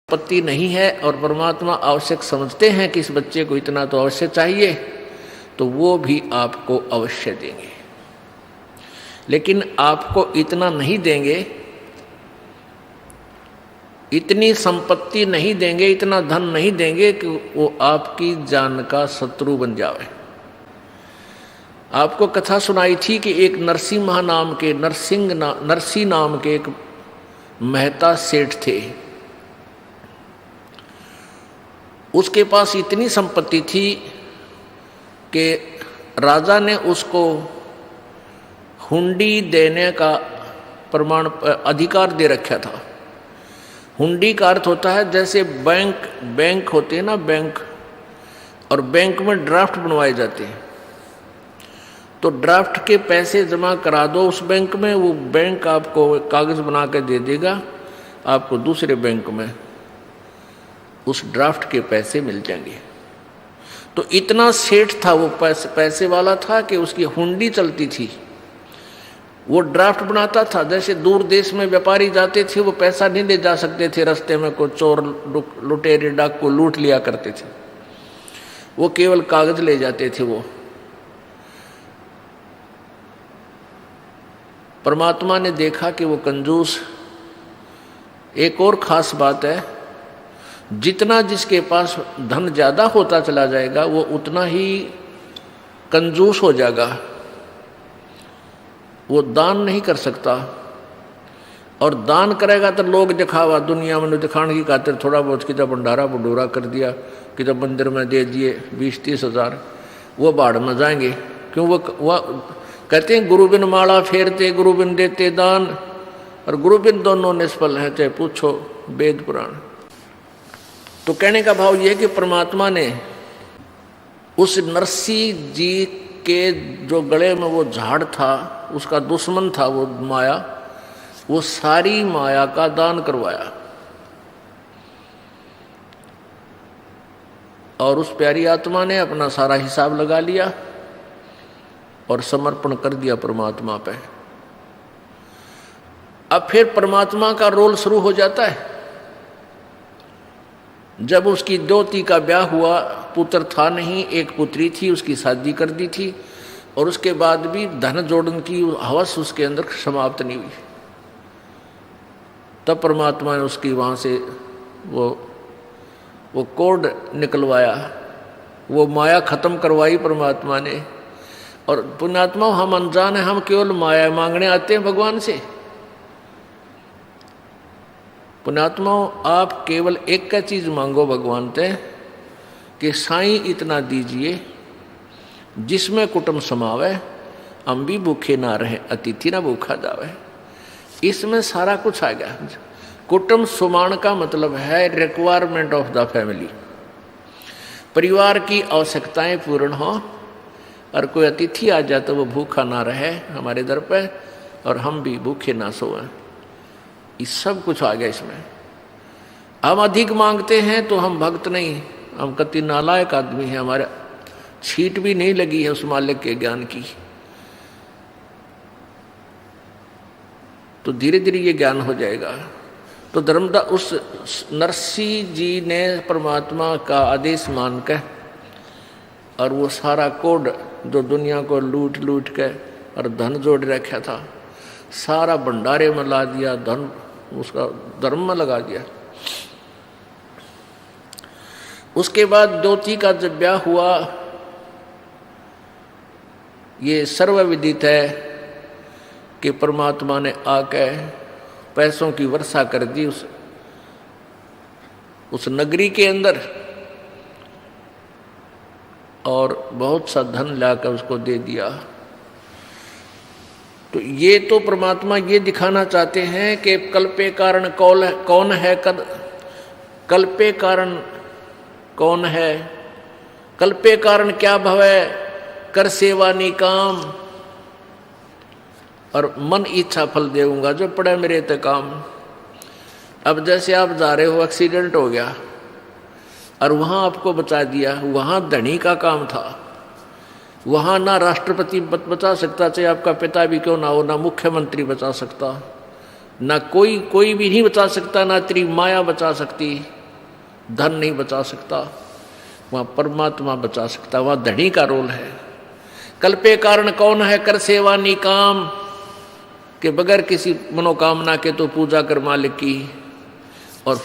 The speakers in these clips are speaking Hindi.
संपत्ति नहीं है और परमात्मा आवश्यक समझते हैं कि इस बच्चे को इतना तो अवश्य चाहिए, तो वो भी आपको अवश्य देंगे। लेकिन आपको इतना नहीं देंगे, इतनी संपत्ति नहीं देंगे, इतना धन नहीं देंगे कि वो आपकी जान का शत्रु बन जाए। आपको कथा सुनाई थी कि एक नरसिम्हा नाम के नरसी नाम के एक मेहता सेठ थे। उसके पास इतनी संपत्ति थी कि राजा ने उसको हुंडी देने का अधिकार दे रखा था। हुंडी का अर्थ होता है जैसे बैंक होते हैं ना, बैंक, और बैंक में ड्राफ्ट बनवाए जाते हैं, तो ड्राफ्ट के पैसे जमा करा दो उस बैंक में, वो बैंक आपको कागज बना के दे देगा, आपको दूसरे बैंक में उस ड्राफ्ट के पैसे मिल जाएंगे। तो इतना सेठ था वो, पैसे वाला था कि उसकी हुंडी चलती थी। वो ड्राफ्ट बनाता था, जैसे दूर देश में व्यापारी जाते थे वो पैसा नहीं ले जा सकते थे, रास्ते में कोई चोर लुटेरे डाकू लूट लिया करते थे, वो केवल कागज ले जाते थे। वो परमात्मा ने देखा कि वो कंजूस। एक और खास बात है, जितना जिसके पास धन ज्यादा होता चला जाएगा वो उतना ही कंजूस हो जाएगा, वो दान नहीं कर सकता। और दान करेगा तो लोग दिखावा, दुनिया में दिखाने की खातिर थोड़ा बहुत कि जब भंडारा भंडूरा कर दिया, कि जब मंदिर में दे दिए 20-30 हज़ार, वो बाढ़ में जाएंगे। क्यों? वो कहते हैं गुरु बिन माला फेरते, गुरु बिन देते दान, और गुरु बिन दोनों निष्फल है, चाहे पूछो वेद पुराण। तो कहने का भाव यह कि परमात्मा ने उस नरसी जी के जो गले में वो झाड़ था, उसका दुश्मन था वो माया, वो सारी माया का दान करवाया और उस प्यारी आत्मा ने अपना सारा हिसाब लगा लिया और समर्पण कर दिया परमात्मा पे। अब फिर परमात्मा का रोल शुरू हो जाता है। जब उसकी दोती का ब्याह हुआ, पुत्र था नहीं, एक पुत्री थी, उसकी शादी कर दी थी, और उसके बाद भी धन जोड़ने की हवस उसके अंदर समाप्त नहीं हुई। तब परमात्मा ने उसकी वहाँ से वो कोड निकलवाया, वो माया खत्म करवाई परमात्मा ने। और पुण्यात्मा, हम अनजान हैं, हम केवल माया मांगने आते हैं भगवान से। पुण्यात्मा, आप केवल एक का चीज मांगो भगवान से कि साईं इतना दीजिए जिसमें कुटुंब समावे, हम भी भूखे ना रहे, अतिथि ना भूखा जावे। इसमें सारा कुछ आ गया। कुटुंब सुमान का मतलब है रिक्वायरमेंट ऑफ द फैमिली, परिवार की आवश्यकताएं पूर्ण हो, और कोई अतिथि आ जाए तो वो भूखा ना रहे हमारे दर पे, और हम भी भूखे ना सोए। इस सब कुछ आ गया इसमें। हम अधिक मांगते हैं तो हम भक्त नहीं, हम कति नालायक आदमी हैं, हमारे छीट भी नहीं लगी है उस मालिक के ज्ञान की। तो धीरे धीरे ये ज्ञान हो जाएगा। तो धर्मदास, उस नरसी जी ने परमात्मा का आदेश मान कर और वो सारा कोड जो दुनिया को लूट लूट के और धन जोड़ रखा था, सारा भंडारे में ला दिया, धन उसका धर्म में लगा दिया। उसके बाद दोती का जब ब्याह हुआ, ये सर्वविदित है कि परमात्मा ने आके पैसों की वर्षा कर दी उस नगरी के अंदर, और बहुत सा धन लाकर उसको दे दिया। तो ये तो परमात्मा ये दिखाना चाहते हैं कि कल्पे कारण कौन है, कल्पे कारण कौन है, कल्पे कारण क्या भवे, कर सेवा निकाम, और मन इच्छा फल देऊंगा जो पड़े मेरे ते काम। अब जैसे आप जा रहे हो, एक्सीडेंट हो गया और वहाँ आपको बचा दिया, वहाँ धनी का काम था, वहाँ ना राष्ट्रपति बचा सकता, चाहे आपका पिता भी क्यों ना हो, ना मुख्यमंत्री बचा सकता, ना कोई भी नहीं बचा सकता, ना तेरी माया बचा सकती, धन नहीं बचा सकता, वहाँ परमात्मा बचा सकता, वहाँ धनी का रोल है। कल्पे कारण कौन है कर सेवा निकाम, के बगैर किसी मनोकामना के तो पूजा कर मालिक की, और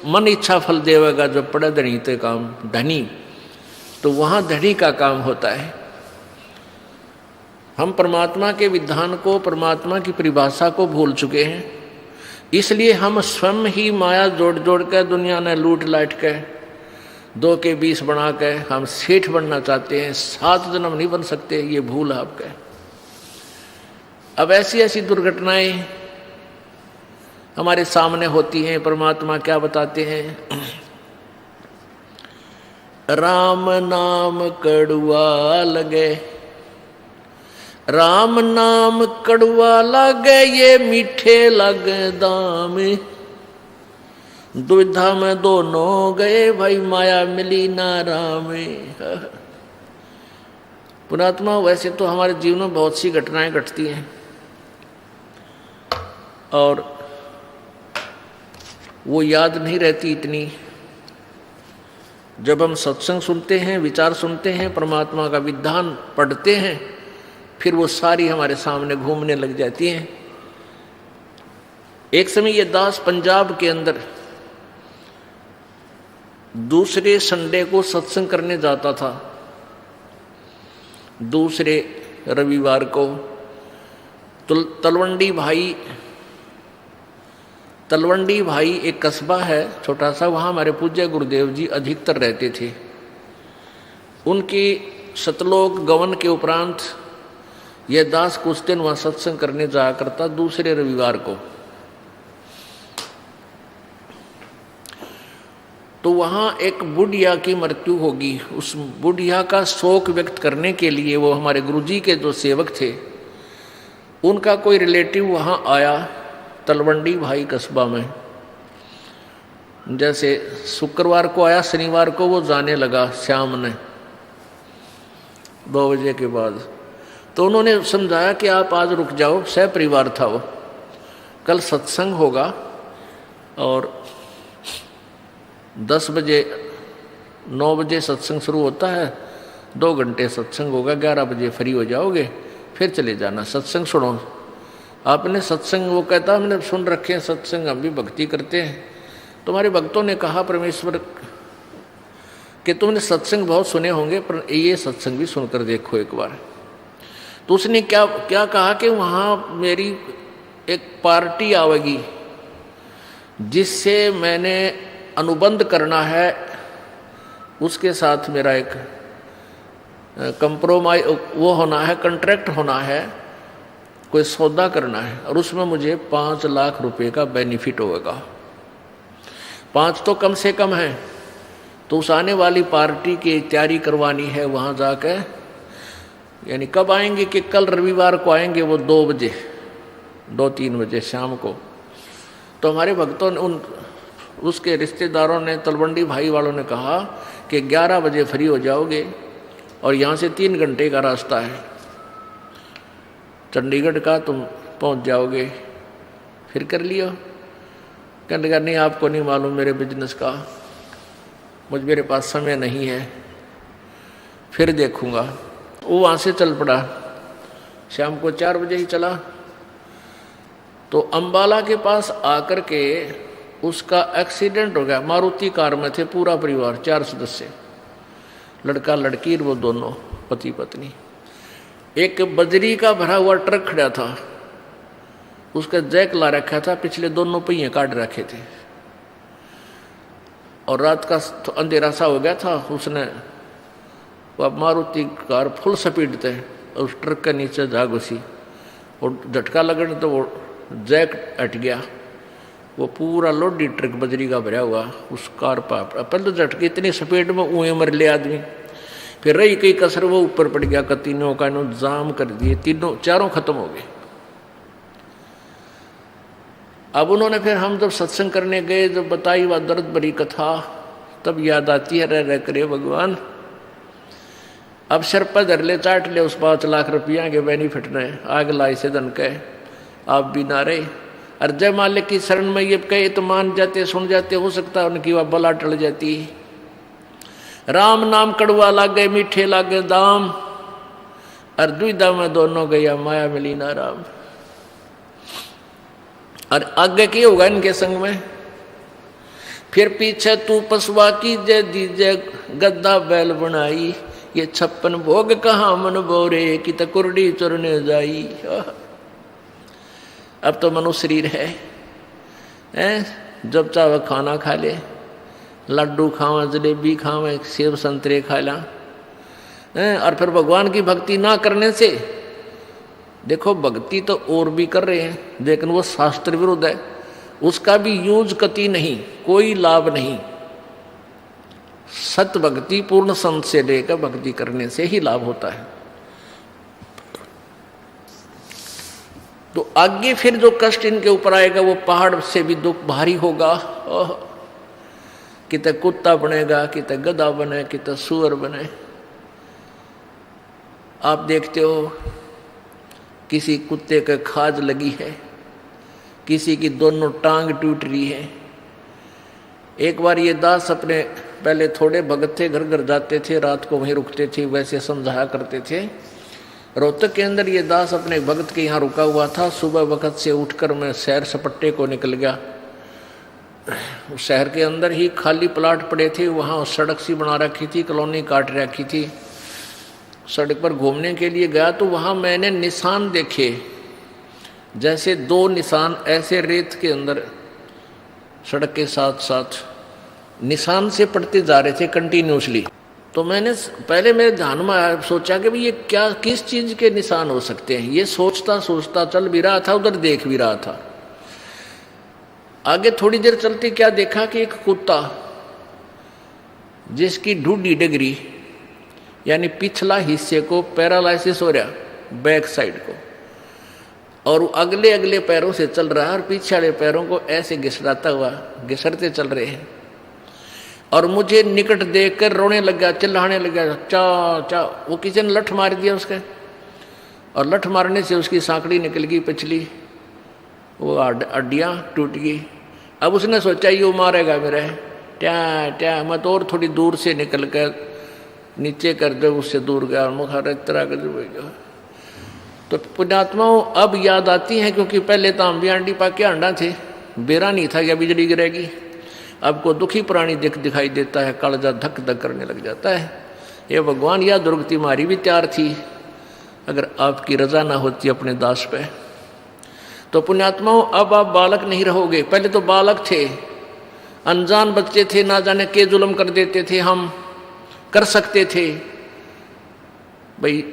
मन इच्छा फल देवेगा जब पड़े धनी ते काम, धनी तो वहाँ धनी का काम होता है। हम परमात्मा के विधान को, परमात्मा की परिभाषा को भूल चुके हैं, इसलिए हम स्वयं ही माया जोड़ जोड़ के दुनिया ने लूट लाट के 2 के 20 बना के हम सेठ बनना चाहते हैं, 7 जन्म नहीं बन सकते, ये भूल है आपका। अब ऐसी ऐसी दुर्घटनाएं हमारे सामने होती हैं। परमात्मा क्या बताते हैं, राम नाम कड़ुआ लगे, राम नाम कड़ुआ लगे, ये मीठे लगे दाम, दुविधा में दोनों गए भाई, माया मिली ना राम। पुणात्मा, वैसे तो हमारे जीवन में बहुत सी घटनाएं घटती हैं और वो याद नहीं रहती इतनी। जब हम सत्संग सुनते हैं, विचार सुनते हैं, परमात्मा का विधान पढ़ते हैं, फिर वो सारी हमारे सामने घूमने लग जाती हैं। एक समय ये दास पंजाब के अंदर दूसरे संडे को सत्संग करने जाता था, दूसरे रविवार को। तलवंडी भाई एक कस्बा है छोटा सा, वहाँ हमारे पूज्य गुरुदेव जी अधिकतर रहते थे। उनकी सतलोक गवन के उपरांत यह दास कुछ दिन वहाँ सत्संग करने जाया करता दूसरे रविवार को। तो वहाँ एक बुढ़िया की मृत्यु होगी, उस बुढ़िया का शोक व्यक्त करने के लिए वो हमारे गुरुजी के जो सेवक थे, उनका कोई रिलेटिव वहाँ आया तलवंडी भाई कस्बा में। जैसे शुक्रवार को आया, शनिवार को वो जाने लगा शाम ने 2 बजे के बाद। तो उन्होंने समझाया कि आप आज रुक जाओ, सह परिवार था वो, कल सत्संग होगा और 10 बजे 9 बजे सत्संग शुरू होता है, 2 घंटे सत्संग होगा, 11 बजे फ्री हो जाओगे, फिर चले जाना, सत्संग सुनो। आपने सत्संग, वो कहता हमने सुन रखे हैं सत्संग, हम भी भक्ति करते हैं। तुम्हारे भक्तों ने कहा परमेश्वर कि तुमने सत्संग बहुत सुने होंगे, पर ये सत्संग भी सुनकर देखो एक बार। तो उसने क्या क्या कहा कि वहाँ मेरी एक पार्टी आवेगी जिससे मैंने अनुबंध करना है, उसके साथ मेरा एक कंप्रोमाइज वो होना है, कॉन्ट्रैक्ट होना है, कोई सौदा करना है, और उसमें मुझे 5 लाख रुपए का बेनिफिट होगा। 5 तो कम से कम है। तो उस आने वाली पार्टी की तैयारी करवानी है वहाँ जाकर। यानी कब आएंगे कि कल रविवार को आएंगे वो 2 बजे 2-3 बजे शाम को। तो हमारे भक्तों ने उसके रिश्तेदारों ने, तलवंडी भाई वालों ने कहा कि 11 बजे फ्री हो जाओगे और यहाँ से 3 घंटे का रास्ता है चंडीगढ़ का, तुम पहुँच जाओगे, फिर कर लियो। कहने लगा नहीं आपको नहीं मालूम मेरे बिजनेस का, मेरे पास समय नहीं है, फिर देखूँगा। वो वहाँ से चल पड़ा, शाम को 4 बजे ही चला। तो अम्बाला के पास आकर के उसका एक्सीडेंट हो गया। मारुति कार में थे पूरा परिवार, 4 सदस्य, लड़का लड़की, वो दोनों पति पत्नी। एक बजरी का भरा हुआ ट्रक खड़ा था, उसका जैक ला रखा था, पिछले दोनों पहिए काट रखे थे, और रात का अंधेरा सा हो गया था। उसने वो मारुति कार फुल स्पीड थे, उस ट्रक के नीचे जा घुसी और झटका लगने तो वो जैक हट गया। वो पूरा लोडी ट्रक बजरी का भरा हुआ उस कार पर, पहले तो झटके इतनी स्पीड में ऊँए मर ले आदमी, फिर रही कई कसर वो ऊपर पड़ गया। तीनों का इन्होंने जाम कर दिए, चारों खत्म हो गए। अब उन्होंने फिर हम जब सत्संग करने गए, जब बताई वह दर्द भरी कथा, तब याद आती है, रह करे भगवान, अब सर पर धर ले, चाट ले उस 5 लाख रुपया के बेनिफिट ने, आग लाई से धन के आप भी ना रहे। और जय मालिक की शरण में ये कहे तो मान जाते, सुन जाते, हो सकता है उनकी वह बला टल जाती। राम नाम कड़वा लागे मीठे लागे दाम, और द्विधा में दोनों गया माया मिली ना राम। और आगे क्या होगा इनके संग में? फिर पीछे तू पसवा की जय दीजे गद्दा बैल बनाई, ये 56 भोग कहाँ मन बोरे कि तकुरडी चुरने जाई। अब तो मनुष्य शरीर है, जब चाहे खाना खा ले, लड्डू खावे, जलेबी खावे, सेब संतरे खा ला, और फिर भगवान की भक्ति ना करने से, देखो भक्ति तो और भी कर रहे हैं लेकिन वो शास्त्र विरुद्ध है, उसका भी यूज कति नहीं, कोई लाभ नहीं। सत भक्ति पूर्ण संत से लेकर भक्ति करने से ही लाभ होता है। तो आगे फिर जो कष्ट इनके ऊपर आएगा वो पहाड़ से भी दुख भारी होगा। किते कुत्ता बनेगा, किते गधा बने, किते सुअर बने। आप देखते हो किसी कुत्ते के खाज लगी है, किसी की दोनों टांग टूट रही है। एक बार ये दास अपने, पहले थोड़े भगत थे, घर घर जाते थे, रात को वहीं रुकते थे, वैसे समझाया करते थे। रोहतक के अंदर ये दास अपने भगत के यहाँ रुका हुआ था। सुबह वक्त से उठकर मैं सैर सपट्टे को निकल गया। उस शहर के अंदर ही खाली प्लाट पड़े थे, वहाँ सड़क सी बना रखी थी, कॉलोनी काट रखी थी। सड़क पर घूमने के लिए गया तो वहाँ मैंने निशान देखे, जैसे 2 निशान ऐसे रेत के अंदर सड़क के साथ साथ निशान से पड़ते जा रहे थे कंटिन्यूसली। तो मैंने पहले मेरे ध्यान में आया, सोचा कि भाई ये क्या, किस चीज़ के निशान हो सकते हैं। ये सोचता सोचता चल भी रहा था, उधर देख भी रहा था। आगे थोड़ी देर चलते क्या देखा कि एक कुत्ता जिसकी ढूढ़ी डगरी यानी पिछला हिस्से को पैरालाइसिस हो रहा, बैक साइड को, और अगले अगले पैरों से चल रहा है और पीछे वाले पैरों को ऐसे घिसराता हुआ घिसरते चल रहे हैं। और मुझे निकट देखकर रोने लग गया, चिल्लाने लग गया, चा चा। वो किसी ने लठ मार दिया उसके, और लठ मारने से उसकी सांकड़ी निकल गई पिछली, वो हड्डियाँ टूट गई। अब उसने सोचा ये मारेगा मेरे, ट्या ट्या। मैं तो और थोड़ी दूर से निकल कर नीचे कर दे, उससे दूर गया, मुखार तरह कर। तो पुण्यात्माओं अब याद आती हैं, क्योंकि पहले तो हम भी आंडी पाके अंडा थे, बेरा नहीं था या बिजली गिरेगी। अब को दुखी प्राणी दिखाई देता है, कालजा धक धक करने लग जाता है। ये भगवान, या दुर्गति मारी भी तैयार थी अगर आपकी रजा ना होती अपने दास पे। तो पुण्यात्माओं अब आप बालक नहीं रहोगे। पहले तो बालक थे, अनजान बच्चे थे, ना जाने के जुल्म कर देते थे, हम कर सकते थे भाई,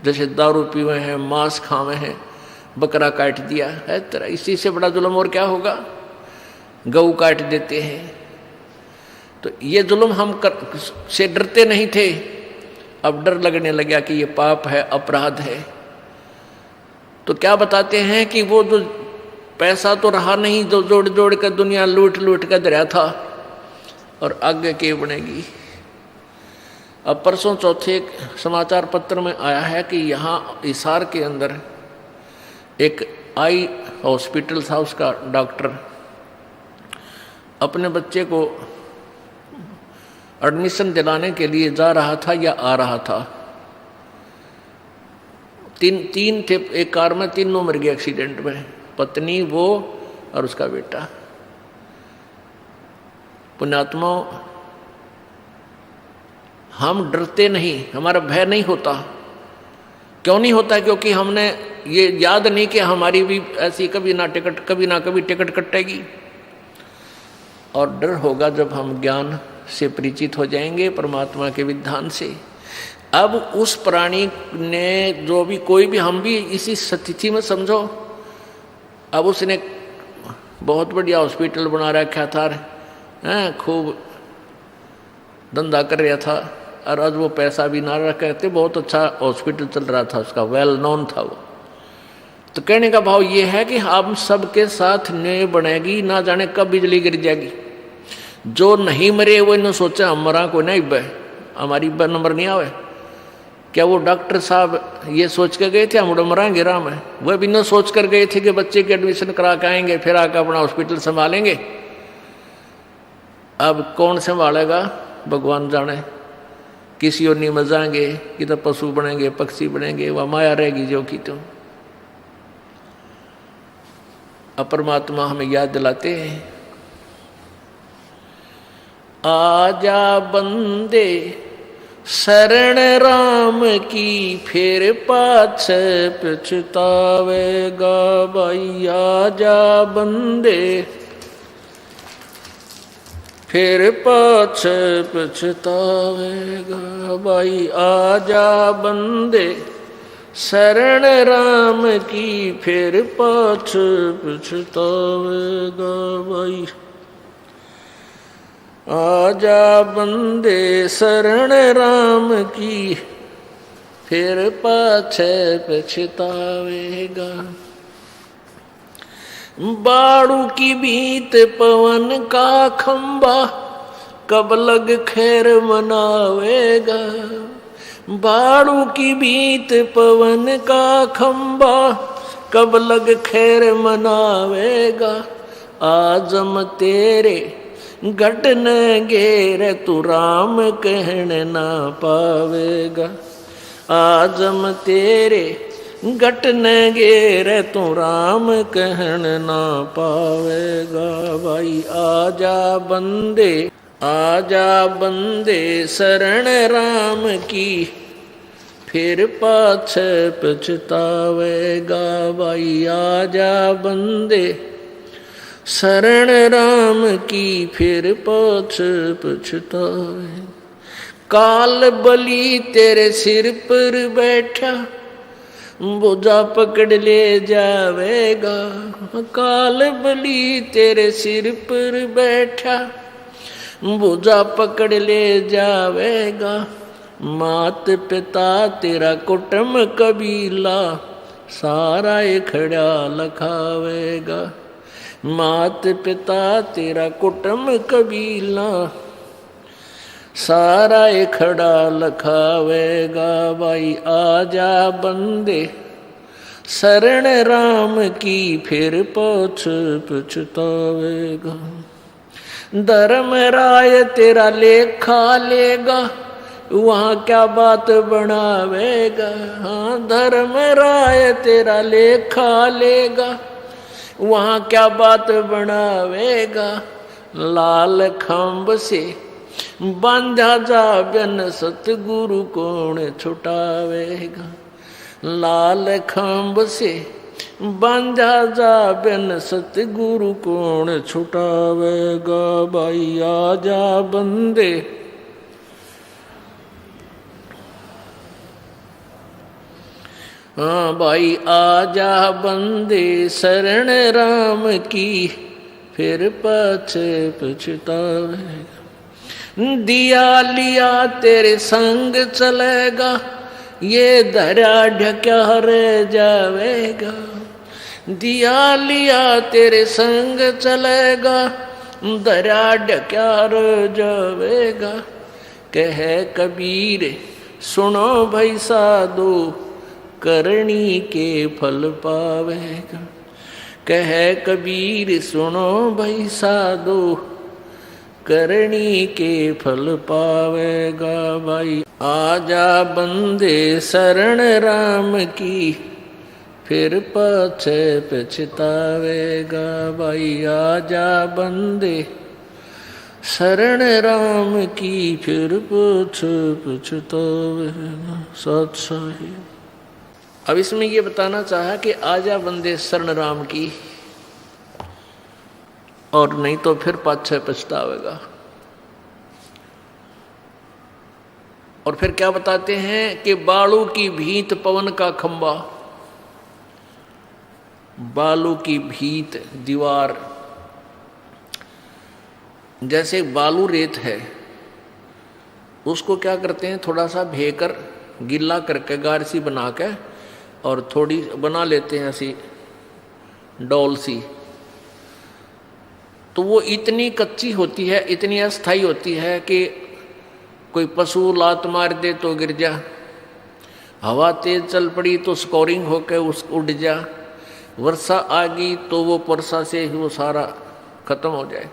जैसे दारू पीवे हैं, मांस खावे हैं, बकरा काट दिया है तेरा, इसी से बड़ा जुल्म और क्या होगा। गऊ काट देते हैं। तो ये जुल्म हम से डरते नहीं थे, अब डर लगने लगा कि ये पाप है, अपराध है। तो क्या बताते हैं कि वो जो पैसा तो रहा नहीं, जो जोड़ जोड़ कर दुनिया लूट लूट कर दरिया था, और आगे के बनेगी। अब परसों चौथे समाचार पत्र में आया है कि यहाँ हिसार के अंदर एक आई हॉस्पिटल था, उसका डॉक्टर अपने बच्चे को एडमिशन दिलाने के लिए जा रहा था या आ रहा था। तीन थे एक कार में, तीनों मर गए एक्सीडेंट में, पत्नी, वो और उसका बेटा। पुण्यात्माओं, हम डरते नहीं, हमारा भय नहीं होता। क्यों नहीं होता? क्योंकि हमने ये याद नहीं कि हमारी भी ऐसी कभी ना कभी टिकट कटेगी। और डर होगा जब हम ज्ञान से परिचित हो जाएंगे, परमात्मा के विधान से। अब उस प्राणी ने जो भी, कोई भी, हम भी इसी स्थिति में समझो। अब उसने बहुत बढ़िया हॉस्पिटल बना रखा था, खूब धंधा कर रहा था, और आज वो पैसा भी ना रखे थे, बहुत अच्छा हॉस्पिटल चल रहा था उसका, वेल नोन था वो। तो कहने का भाव ये है कि हम सबके साथ न्याय बनेगी, ना जाने कब बिजली गिर जाएगी। जो नहीं मरे वो इन्होंने सोचा हम मरा को नहीं बे, हमारी नंबर नहीं आवे, क्या वो डॉक्टर साहब ये सोच कर गए थे हम मरांगे राम है? वह भी न सोच कर गए थे कि बच्चे की एडमिशन करा के आएंगे फिर आकर अपना हॉस्पिटल संभालेंगे। अब कौन संभालेगा भगवान जाने। किसी और नहीं मजाएंगे कि तो पशु बनेंगे, पक्षी बनेंगे, वह माया रहेगी जो की। तो परमात्मा हमें याद दिलाते हैं, आजा बंदे शरण राम की फिर पाछे पछतावेगा भाई। आजा बंदे फिर पाछे पछतावेगा भाई। आजा बंदे शरण राम की फिर पाछे पछतावेगा भाई। आजा बंदे शरण राम की फिर पाछे पछतावेगा। बाड़ू की बीत पवन का खंबा कब लग खैर मनावेगा। बाड़ू की बीत पवन का खंबा कब लग खैर मनावेगा। आजम तेरे घटन घेर तू राम कहने ना पावेगा। आजम तेरे घटन घेर तू राम कहने ना पावेगा भाई। आजा बंदे आजा बंदे शरण राम की फिर पाछे पछतावेगा भाई। आजा बंदे शरण राम की फिर पाछे पछतावे। काल बलि तेरे सिर पर बैठा बोझा पकड़ ले जावेगा। काल बलि तेरे सिर पर बैठा बोझा पकड़ ले जावेगा। मात पिता तेरा कुटुंब कबीला सारा खड़ा लखावेगा। मात पिता तेरा कुटुंब कबीला सारा खड़ा लखावेगा भाई। आजा बंदे शरण राम की फिर पाछे पछतावेगा। धर्म राय तेरा लेखा लेगा वहाँ क्या बात बनावेगा। हाँ धर्म राय तेरा लेखा लेगा वहाँ क्या बात बनावेगा। लाल खंभ से बांधा जा बिन सतगुरु कौन छुटावेगा। लाल खंभ से बांधा जा बिन सतगुरु कौन छुटावेगा भाई। आजा बंदे हाँ भाई आजा बंदे शरण राम की फिर पाछे पछतावेगा। दिया लिया तेरे संग चलेगा ये धरा ढक्या रह जावेगा। दिया लिया तेरे संग चलेगा धरा ढक्या रह जावेगा। कह कबीर सुनो भाई साधु करनी के फल पावेगा। कह कबीर सुनो भाई साधु करनी के फल पावेगा भाई। आजा बंदे शरण राम की फिर पाछे पछतावेगा भाई। आजा बंदे शरण राम की फिर पाछे पछतावेगा। सत साहिब। अब इसमें ये बताना चाहा कि आजा बंदे शरण राम की और नहीं तो फिर पाछे पछतावेगा। और फिर क्या बताते हैं कि बालू की भीत पवन का खंबा। बालू की भीत दीवार जैसे बालू रेत है उसको क्या करते हैं थोड़ा सा भेकर गिल्ला करके गारसी बना के और थोड़ी बना लेते हैं ऐसी डोल सी। तो वो इतनी कच्ची होती है इतनी अस्थाई होती है कि कोई पशु लात मार दे तो गिर जा। हवा तेज चल पड़ी तो स्कोरिंग होकर उस उड़ जा, वर्षा आ गई तो वो वर्षा से ही वो सारा खत्म हो जाए।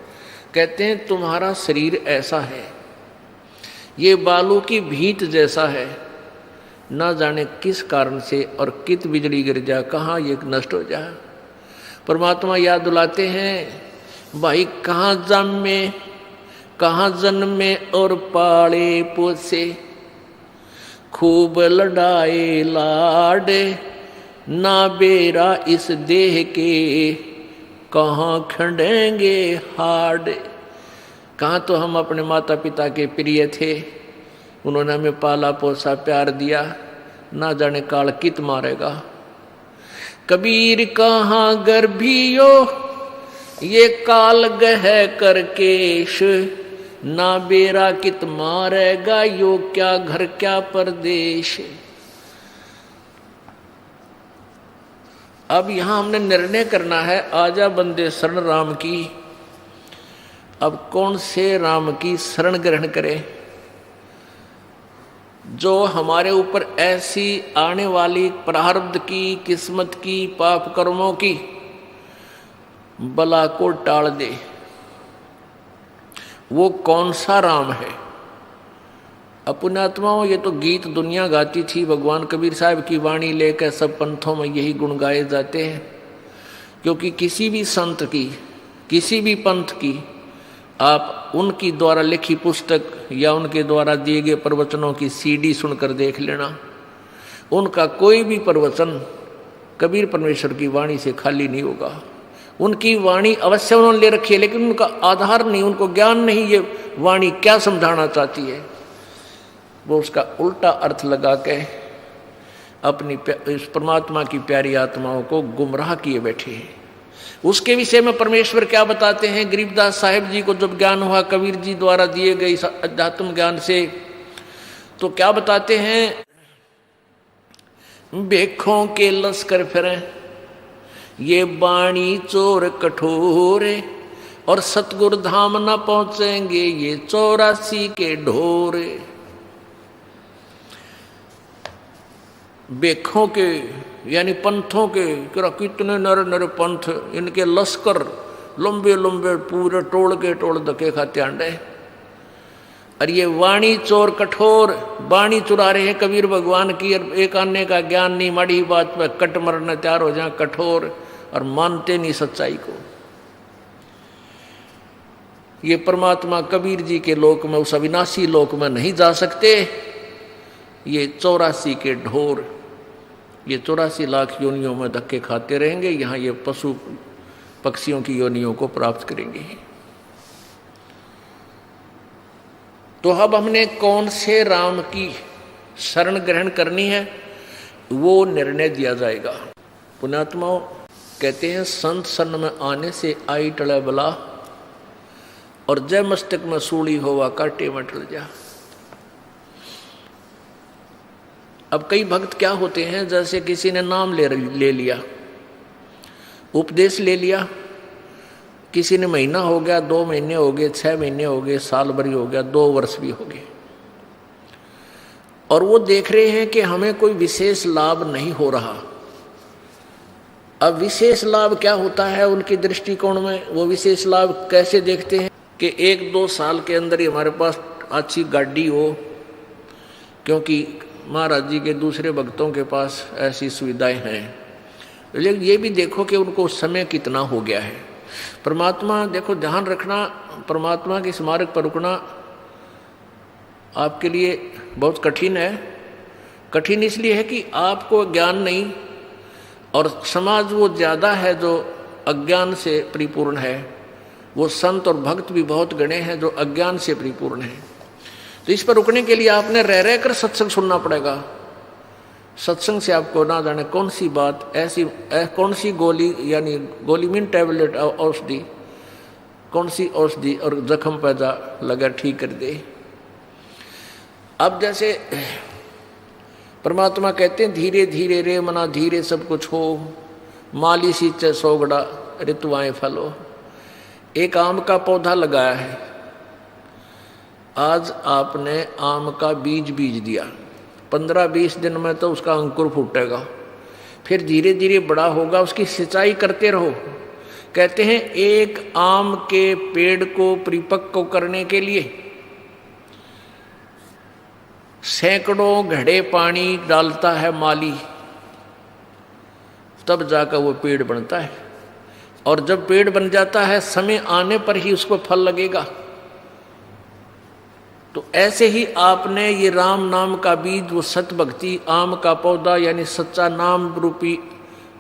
कहते हैं तुम्हारा शरीर ऐसा है, ये बालू की भीत जैसा है, ना जाने किस कारण से और कित बिजली गिर जा, कहाँ ये नष्ट हो जा। परमात्मा याद दिलाते हैं भाई कहाँ जन्मे, कहाँ जन्मे और पाले पोसे, खूब लड़ाए लाडे, ना बेरा इस देह के, कहाँ खंडेंगे हाड। कहाँ तो हम अपने माता पिता के प्रिय थे, उन्होंने हमें पाला पोसा प्यार दिया, ना जाने काल कित मारेगा। कबीर कहाँ गर्भियो ये काल गह करकेश, ना बेरा कित मारेगा यो क्या घर क्या परदेश। अब यहां हमने निर्णय करना है, आजा बंदे शरण राम की। अब कौन से राम की शरण ग्रहण करें जो हमारे ऊपर ऐसी आने वाली प्रारब्ध की, किस्मत की, पाप कर्मों की बला को टाल दे। वो कौन सा राम है? पुण्यात्माओं, ये तो गीत दुनिया गाती थी, भगवान कबीर साहब की वाणी लेकर सब पंथों में यही गुण गाए जाते हैं। क्योंकि किसी भी संत की, किसी भी पंथ की आप उनकी द्वारा लिखी पुस्तक या उनके द्वारा दिए गए प्रवचनों की सीडी सुनकर देख लेना, उनका कोई भी प्रवचन कबीर परमेश्वर की वाणी से खाली नहीं होगा। उनकी वाणी अवश्य उन्होंने ले रखी है, लेकिन उनका आधार नहीं, उनको ज्ञान नहीं ये वाणी क्या समझाना चाहती है। वो उसका उल्टा अर्थ लगा के अपनी इस परमात्मा की प्यारी आत्माओं को गुमराह किए बैठे हैं। उसके विषय में परमेश्वर क्या बताते हैं? गरीबदास साहिब जी को जब ज्ञान हुआ कबीर जी द्वारा दिए गए अध्यात्म ज्ञान से, तो क्या बताते हैं? बेखों के लश्कर फिरे, ये बाणी चोर कठोरे, और सतगुरु धाम न पहुंचेंगे ये 84 के ढोरे। बेखों के यानी पंथों के, कितने नर नर पंथ, इनके लश्कर लंबे लंबे पूरे टोल के टोल धके खाते आंडे। और ये वाणी चोर कठोर, वाणी चुरा रहे हैं कबीर भगवान की, और एक आने का ज्ञान नहीं, माड़ी बात पे कट मरने तैयार हो जाए कठोर, और मानते नहीं सच्चाई को। ये परमात्मा कबीर जी के लोक में, उस अविनाशी लोक में नहीं जा सकते। ये 84 के ढोर, ये 84 लाख योनियों में धक्के खाते रहेंगे, यहाँ ये पशु पक्षियों की योनियों को प्राप्त करेंगे। तो अब हमने कौन से राम की शरण ग्रहण करनी है वो निर्णय दिया जाएगा। पुण्यात्माओं कहते हैं संत शरण में आने से आई टले बला, और जय मस्तक में सूली होवा काटे में टल जा। अब कई भक्त क्या होते हैं, जैसे किसी ने नाम ले लिया, उपदेश ले लिया, किसी ने महीना हो गया, 2 महीने हो गए, 6 महीने हो गए, साल भर हो गया, 2 वर्ष भी हो गए, और वो देख रहे हैं कि हमें कोई विशेष लाभ नहीं हो रहा। अब विशेष लाभ क्या होता है उनकी दृष्टिकोण में? वो विशेष लाभ कैसे देखते हैं कि 1-2 साल के अंदर ही हमारे पास अच्छी गाड़ी हो, क्योंकि महाराज जी के दूसरे भक्तों के पास ऐसी सुविधाएं हैं। लेकिन ये भी देखो कि उनको समय कितना हो गया है। परमात्मा, देखो ध्यान रखना, परमात्मा के स्मारक पर रुकना आपके लिए बहुत कठिन है। कठिन इसलिए है कि आपको ज्ञान नहीं, और समाज वो ज़्यादा है जो अज्ञान से परिपूर्ण है। वो संत और भक्त भी बहुत गणे हैं जो अज्ञान से परिपूर्ण हैं। तो इस पर रुकने के लिए आपने रह कर सत्संग सुनना पड़ेगा। सत्संग से आपको ना जाने कौन सी बात ऐसी, कौन सी गोली, यानी गोली मीन टैबलेट औषधि, कौन सी औषधि और जख्म पैदा लगा ठीक कर दे। अब जैसे परमात्मा कहते हैं धीरे धीरे रे मना धीरे सब कुछ हो, माली सींचे सोगड़ा ऋतुआएं फलो। एक आम का पौधा लगाया है, आज आपने आम का बीज दिया, 15-20 दिन में तो उसका अंकुर फूटेगा, फिर धीरे धीरे बड़ा होगा, उसकी सिंचाई करते रहो। कहते हैं एक आम के पेड़ को परिपक्व करने के लिए सैकड़ों घड़े पानी डालता है माली, तब जाकर वो पेड़ बनता है। और जब पेड़ बन जाता है समय आने पर ही उसको फल लगेगा। तो ऐसे ही आपने ये राम नाम का बीज, वो सत भक्ति आम का पौधा यानी सच्चा नाम रूपी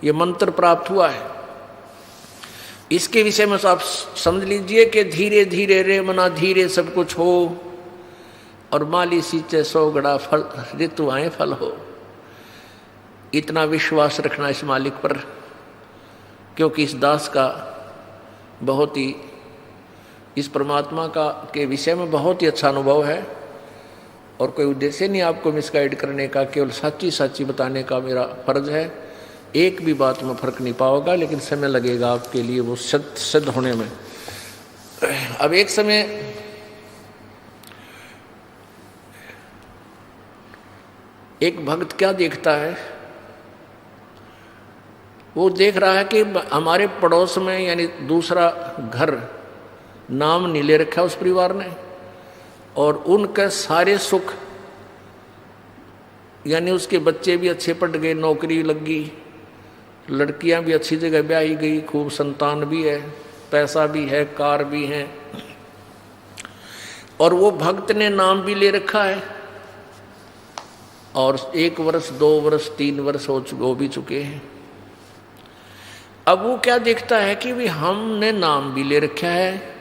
ये मंत्र प्राप्त हुआ है। इसके विषय में आप समझ लीजिए कि धीरे धीरे रे मना धीरे सब कुछ हो, और माली सींचे 100 घड़ा फल, ऋतु आए फल हो। इतना विश्वास रखना इस मालिक पर, क्योंकि इस दास का बहुत ही, इस परमात्मा का के विषय में बहुत ही अच्छा अनुभव है। और कोई उद्देश्य नहीं आपको मिसगाइड करने का, केवल सच्ची सच्ची बताने का मेरा फर्ज है। एक भी बात में फर्क नहीं पाओगा, लेकिन समय लगेगा आपके लिए वो सिद्ध होने में। अब एक समय एक भक्त क्या देखता है, वो देख रहा है कि हमारे पड़ोस में यानी दूसरा घर नाम नहीं ले रखा उस परिवार ने, और उनके सारे सुख यानी उसके बच्चे भी अच्छे पढ़ गए, नौकरी लग गई, लड़कियां भी अच्छी जगह ब्याही गई, खूब संतान भी है, पैसा भी है, कार भी है, और वो भक्त ने नाम भी ले रखा है। और 1 वर्ष 2 वर्ष 3 वर्ष हो भी चुके हैं। अब वो क्या देखता है कि भी हमने नाम भी ले रखा है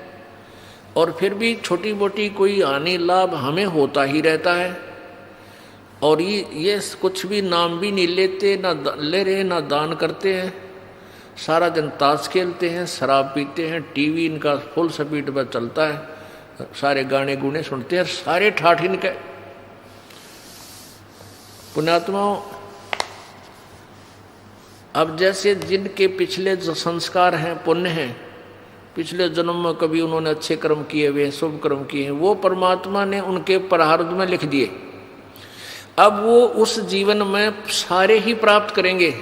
और फिर भी छोटी मोटी कोई हानि लाभ हमें होता ही रहता है, और ये कुछ भी नाम भी नहीं लेते, ना ले रहे ना दान करते हैं, सारा दिन ताश खेलते हैं, शराब पीते हैं, टीवी इनका फुल स्पीड पर चलता है, सारे गाने गुने सुनते हैं, सारे ठाठ इनके। पुण्यात्माओं, अब जैसे जिनके पिछले जो संस्कार हैं, पुण्य हैं, पिछले जन्म में कभी उन्होंने अच्छे कर्म किए हुए, शुभ कर्म किए हैं, वो परमात्मा ने उनके प्रारब्ध में लिख दिए। अब वो उस जीवन में सारे ही प्राप्त करेंगे,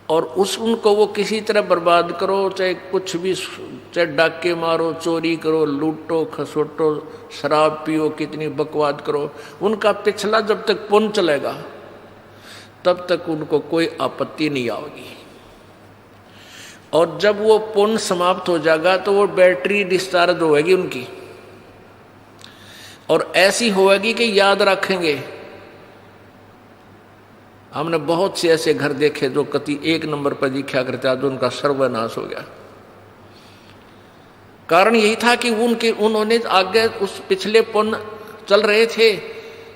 और उनको वो किसी तरह बर्बाद करो, चाहे कुछ भी, चाहे डाके मारो, चोरी करो, लूटो खसोटो, शराब पियो, कितनी बकवाद करो, उनका पिछला जब तक पुण्य चलेगा तब तक उनको कोई आपत्ति नहीं आएगी। और जब वो पुण्य समाप्त हो जाएगा तो वो बैटरी डिस्चार्ज होगी उनकी, और ऐसी होगी कि याद रखेंगे। हमने बहुत से ऐसे घर देखे जो कति 1 नंबर पर दिखा करते, आज उनका सर्वनाश हो गया। कारण यही था कि उन्होंने आगे उस पिछले पुण्य चल रहे थे।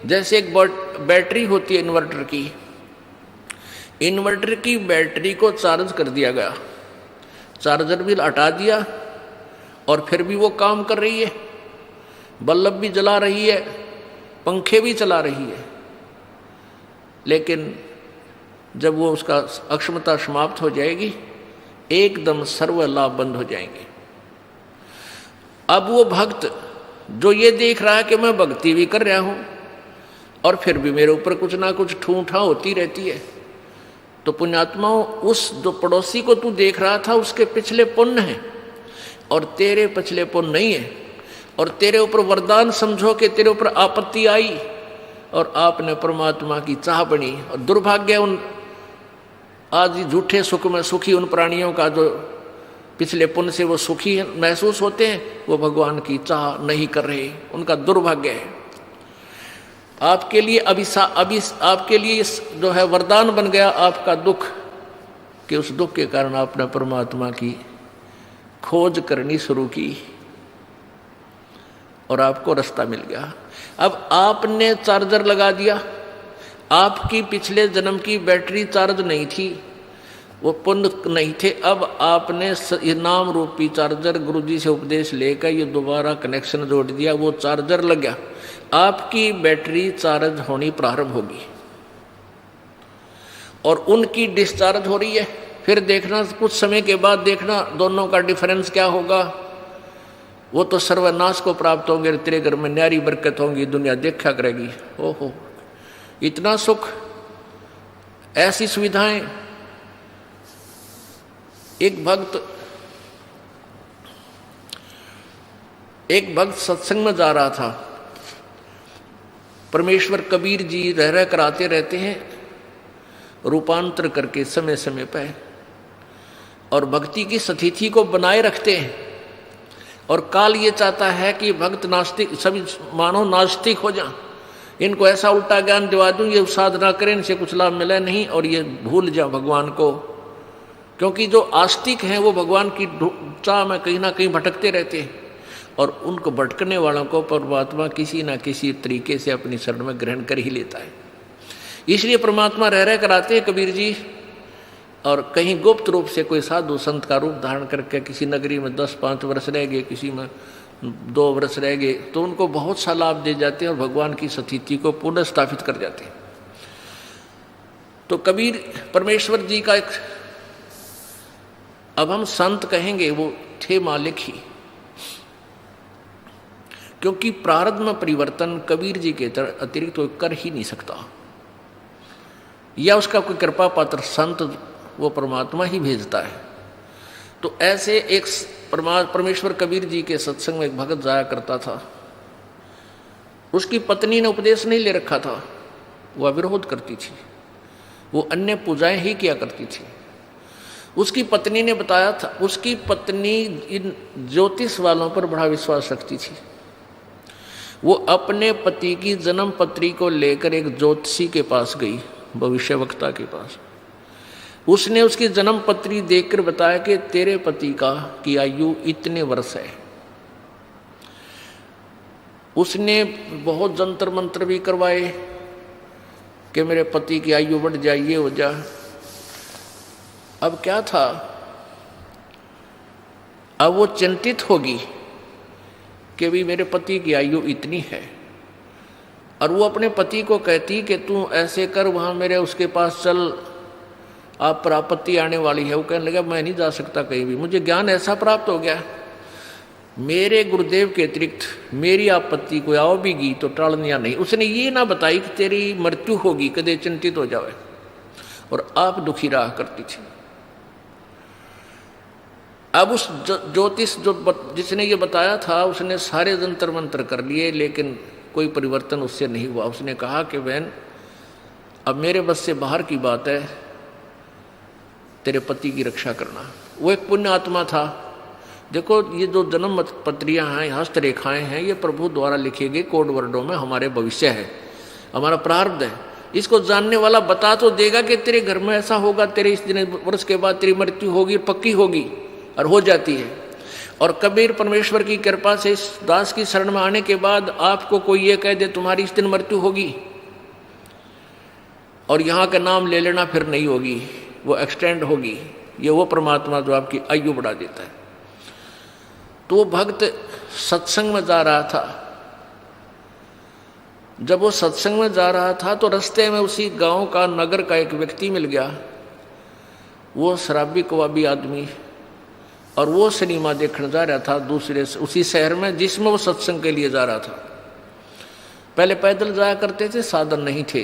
जैसे एक बैटरी होती है इन्वर्टर की, इन्वर्टर की बैटरी को चार्ज कर दिया गया, चार्जर भी हटा दिया और फिर भी वो काम कर रही है, बल्ब भी जला रही है, पंखे भी चला रही है, लेकिन जब वो उसका अक्षमता समाप्त हो जाएगी एकदम सर्व लाभ बंद हो जाएंगे। अब वो भक्त जो ये देख रहा है कि मैं भक्ति भी कर रहा हूं और फिर भी मेरे ऊपर कुछ ना कुछ ठूठा होती रहती है, तो पुण्यात्माओं, उस जो पड़ोसी को तू देख रहा था उसके पिछले पुण्य हैं और तेरे पिछले पुण्य नहीं है, और तेरे ऊपर वरदान समझो कि तेरे ऊपर आपत्ति आई और आपने परमात्मा की चाह बनी। और दुर्भाग्य उन आज झूठे सुख में सुखी उन प्राणियों का जो पिछले पुण्य से वो सुखी महसूस होते हैं, वो भगवान की चाह नहीं कर रहे, उनका दुर्भाग्य है। आपके लिए आपके लिए जो है वरदान बन गया आपका दुख, कि उस दुख के कारण आपने परमात्मा की खोज करनी शुरू की और आपको रास्ता मिल गया। अब आपने चार्जर लगा दिया, आपकी पिछले जन्म की बैटरी चार्ज नहीं थी, वो पुण्य नहीं थे, अब आपने ये नाम रूपी चार्जर गुरुजी से उपदेश लेकर ये दोबारा कनेक्शन जोड़ दिया, वो चार्जर लग गया, आपकी बैटरी चार्ज होनी प्रारंभ होगी और उनकी डिस्चार्ज हो रही है। फिर देखना कुछ समय के बाद देखना दोनों का डिफरेंस क्या होगा। वो तो सर्वनाश को प्राप्त होंगे, तेरे घर में न्यारी बरकत होंगी, दुनिया देखा करेगी, ओहो इतना सुख, ऐसी सुविधाएं। एक भक्त सत्संग में जा रहा था। परमेश्वर कबीर जी रह कर आते रहते हैं रूपांतर करके समय समय पर, और भक्ति की स्थिति को बनाए रखते हैं। और काल ये चाहता है कि भक्त नास्तिक, सभी मानव नास्तिक हो जाएं, इनको ऐसा उल्टा ज्ञान दिवा दूं, ये साधना करें, इनसे कुछ लाभ मिले नहीं, और ये भूल जाए भगवान को। क्योंकि जो आस्तिक हैं वो भगवान की चाह में कहीं ना कहीं भटकते रहते हैं, और उनको भटकने वालों को परमात्मा किसी ना किसी तरीके से अपनी शरण में ग्रहण कर ही लेता है। इसलिए परमात्मा रह कर आते हैं कबीर जी, और कहीं गुप्त रूप से कोई साधु संत का रूप धारण करके किसी नगरी में 10-5 वर्ष रह गए, किसी में 2 वर्ष रह गए, तो उनको बहुत सा लाभ दे जाते हैं और भगवान की स्थिति को पुनः स्थापित कर जाते हैं। तो कबीर परमेश्वर जी का एक, अब हम संत कहेंगे, वो थे मालिक ही, क्योंकि प्रारब्ध में परिवर्तन कबीर जी के अतिरिक्त कोई कर ही नहीं सकता, या उसका कोई कृपा पात्र संत वो परमात्मा ही भेजता है। तो ऐसे एक परमेश्वर कबीर जी के सत्संग में एक भगत जाया करता था। उसकी पत्नी ने उपदेश नहीं ले रखा था, वह विरोध करती थी, वो अन्य पूजाएं ही किया करती थी। उसकी पत्नी ने बताया था, उसकी पत्नी इन ज्योतिष वालों पर बड़ा विश्वास रखती थी। वो अपने पति की जन्म पत्री को लेकर एक ज्योतिषी के पास गई, भविष्यवक्ता के पास। उसने उसकी जन्म पत्री देखकर बताया कि तेरे पति की आयु इतने वर्ष है। उसने बहुत जंतर मंत्र भी करवाए कि मेरे पति की आयु बढ़ जाए, ये हो जाए। अब क्या था, अब वो चिंतित होगी कि भी मेरे पति की आयु इतनी है, और वो अपने पति को कहती कि तू ऐसे कर, वहाँ मेरे उसके पास चल, आप पर आपत्ति आने वाली है। वो कहने लगा मैं नहीं जा सकता कहीं भी, मुझे ज्ञान ऐसा प्राप्त हो गया, मेरे गुरुदेव के अतिरिक्त मेरी आपत्ति को आओ भी गी तो टालनिया नहीं। उसने ये ना बताई कि तेरी मृत्यु होगी, कदे चिंतित हो जावे, और आप दुखी रहा करती थी। अब उस ज्योतिष जिसने ये बताया था, उसने सारे जंतर मंत्र कर लिए, लेकिन कोई परिवर्तन उससे नहीं हुआ। उसने कहा कि बहन अब मेरे बस से बाहर की बात है, तेरे पति की रक्षा करना। वो एक पुण्य आत्मा था। देखो ये जो जन्म पत्रियां हैं, हस्तरेखाएं हैं, ये प्रभु द्वारा लिखे गए कोड वर्डों में हमारे भविष्य है, हमारा प्रारब्ध है। इसको जानने वाला बता तो देगा कि तेरे घर में ऐसा होगा, तेरे इस दिन वर्ष के बाद तेरी मृत्यु होगी, पक्की होगी, और हो जाती है। और कबीर परमेश्वर की कृपा से इस दास की शरण में आने के बाद आपको कोई ये कह दे तुम्हारी इस दिन मृत्यु होगी, और यहाँ का नाम ले लेना फिर नहीं होगी, वो एक्सटेंड होगी, ये वो परमात्मा जो आपकी आयु बढ़ा देता है। तो वो भक्त सत्संग में जा रहा था। जब वो सत्संग में जा रहा था तो रास्ते में उसी गांव का, नगर का एक व्यक्ति मिल गया, वो शराबी कबाबी आदमी, और वो सिनेमा देखने जा रहा था दूसरे उसी शहर में जिसमें वो सत्संग के लिए जा रहा था। पहले पैदल जाया करते थे, साधन नहीं थे,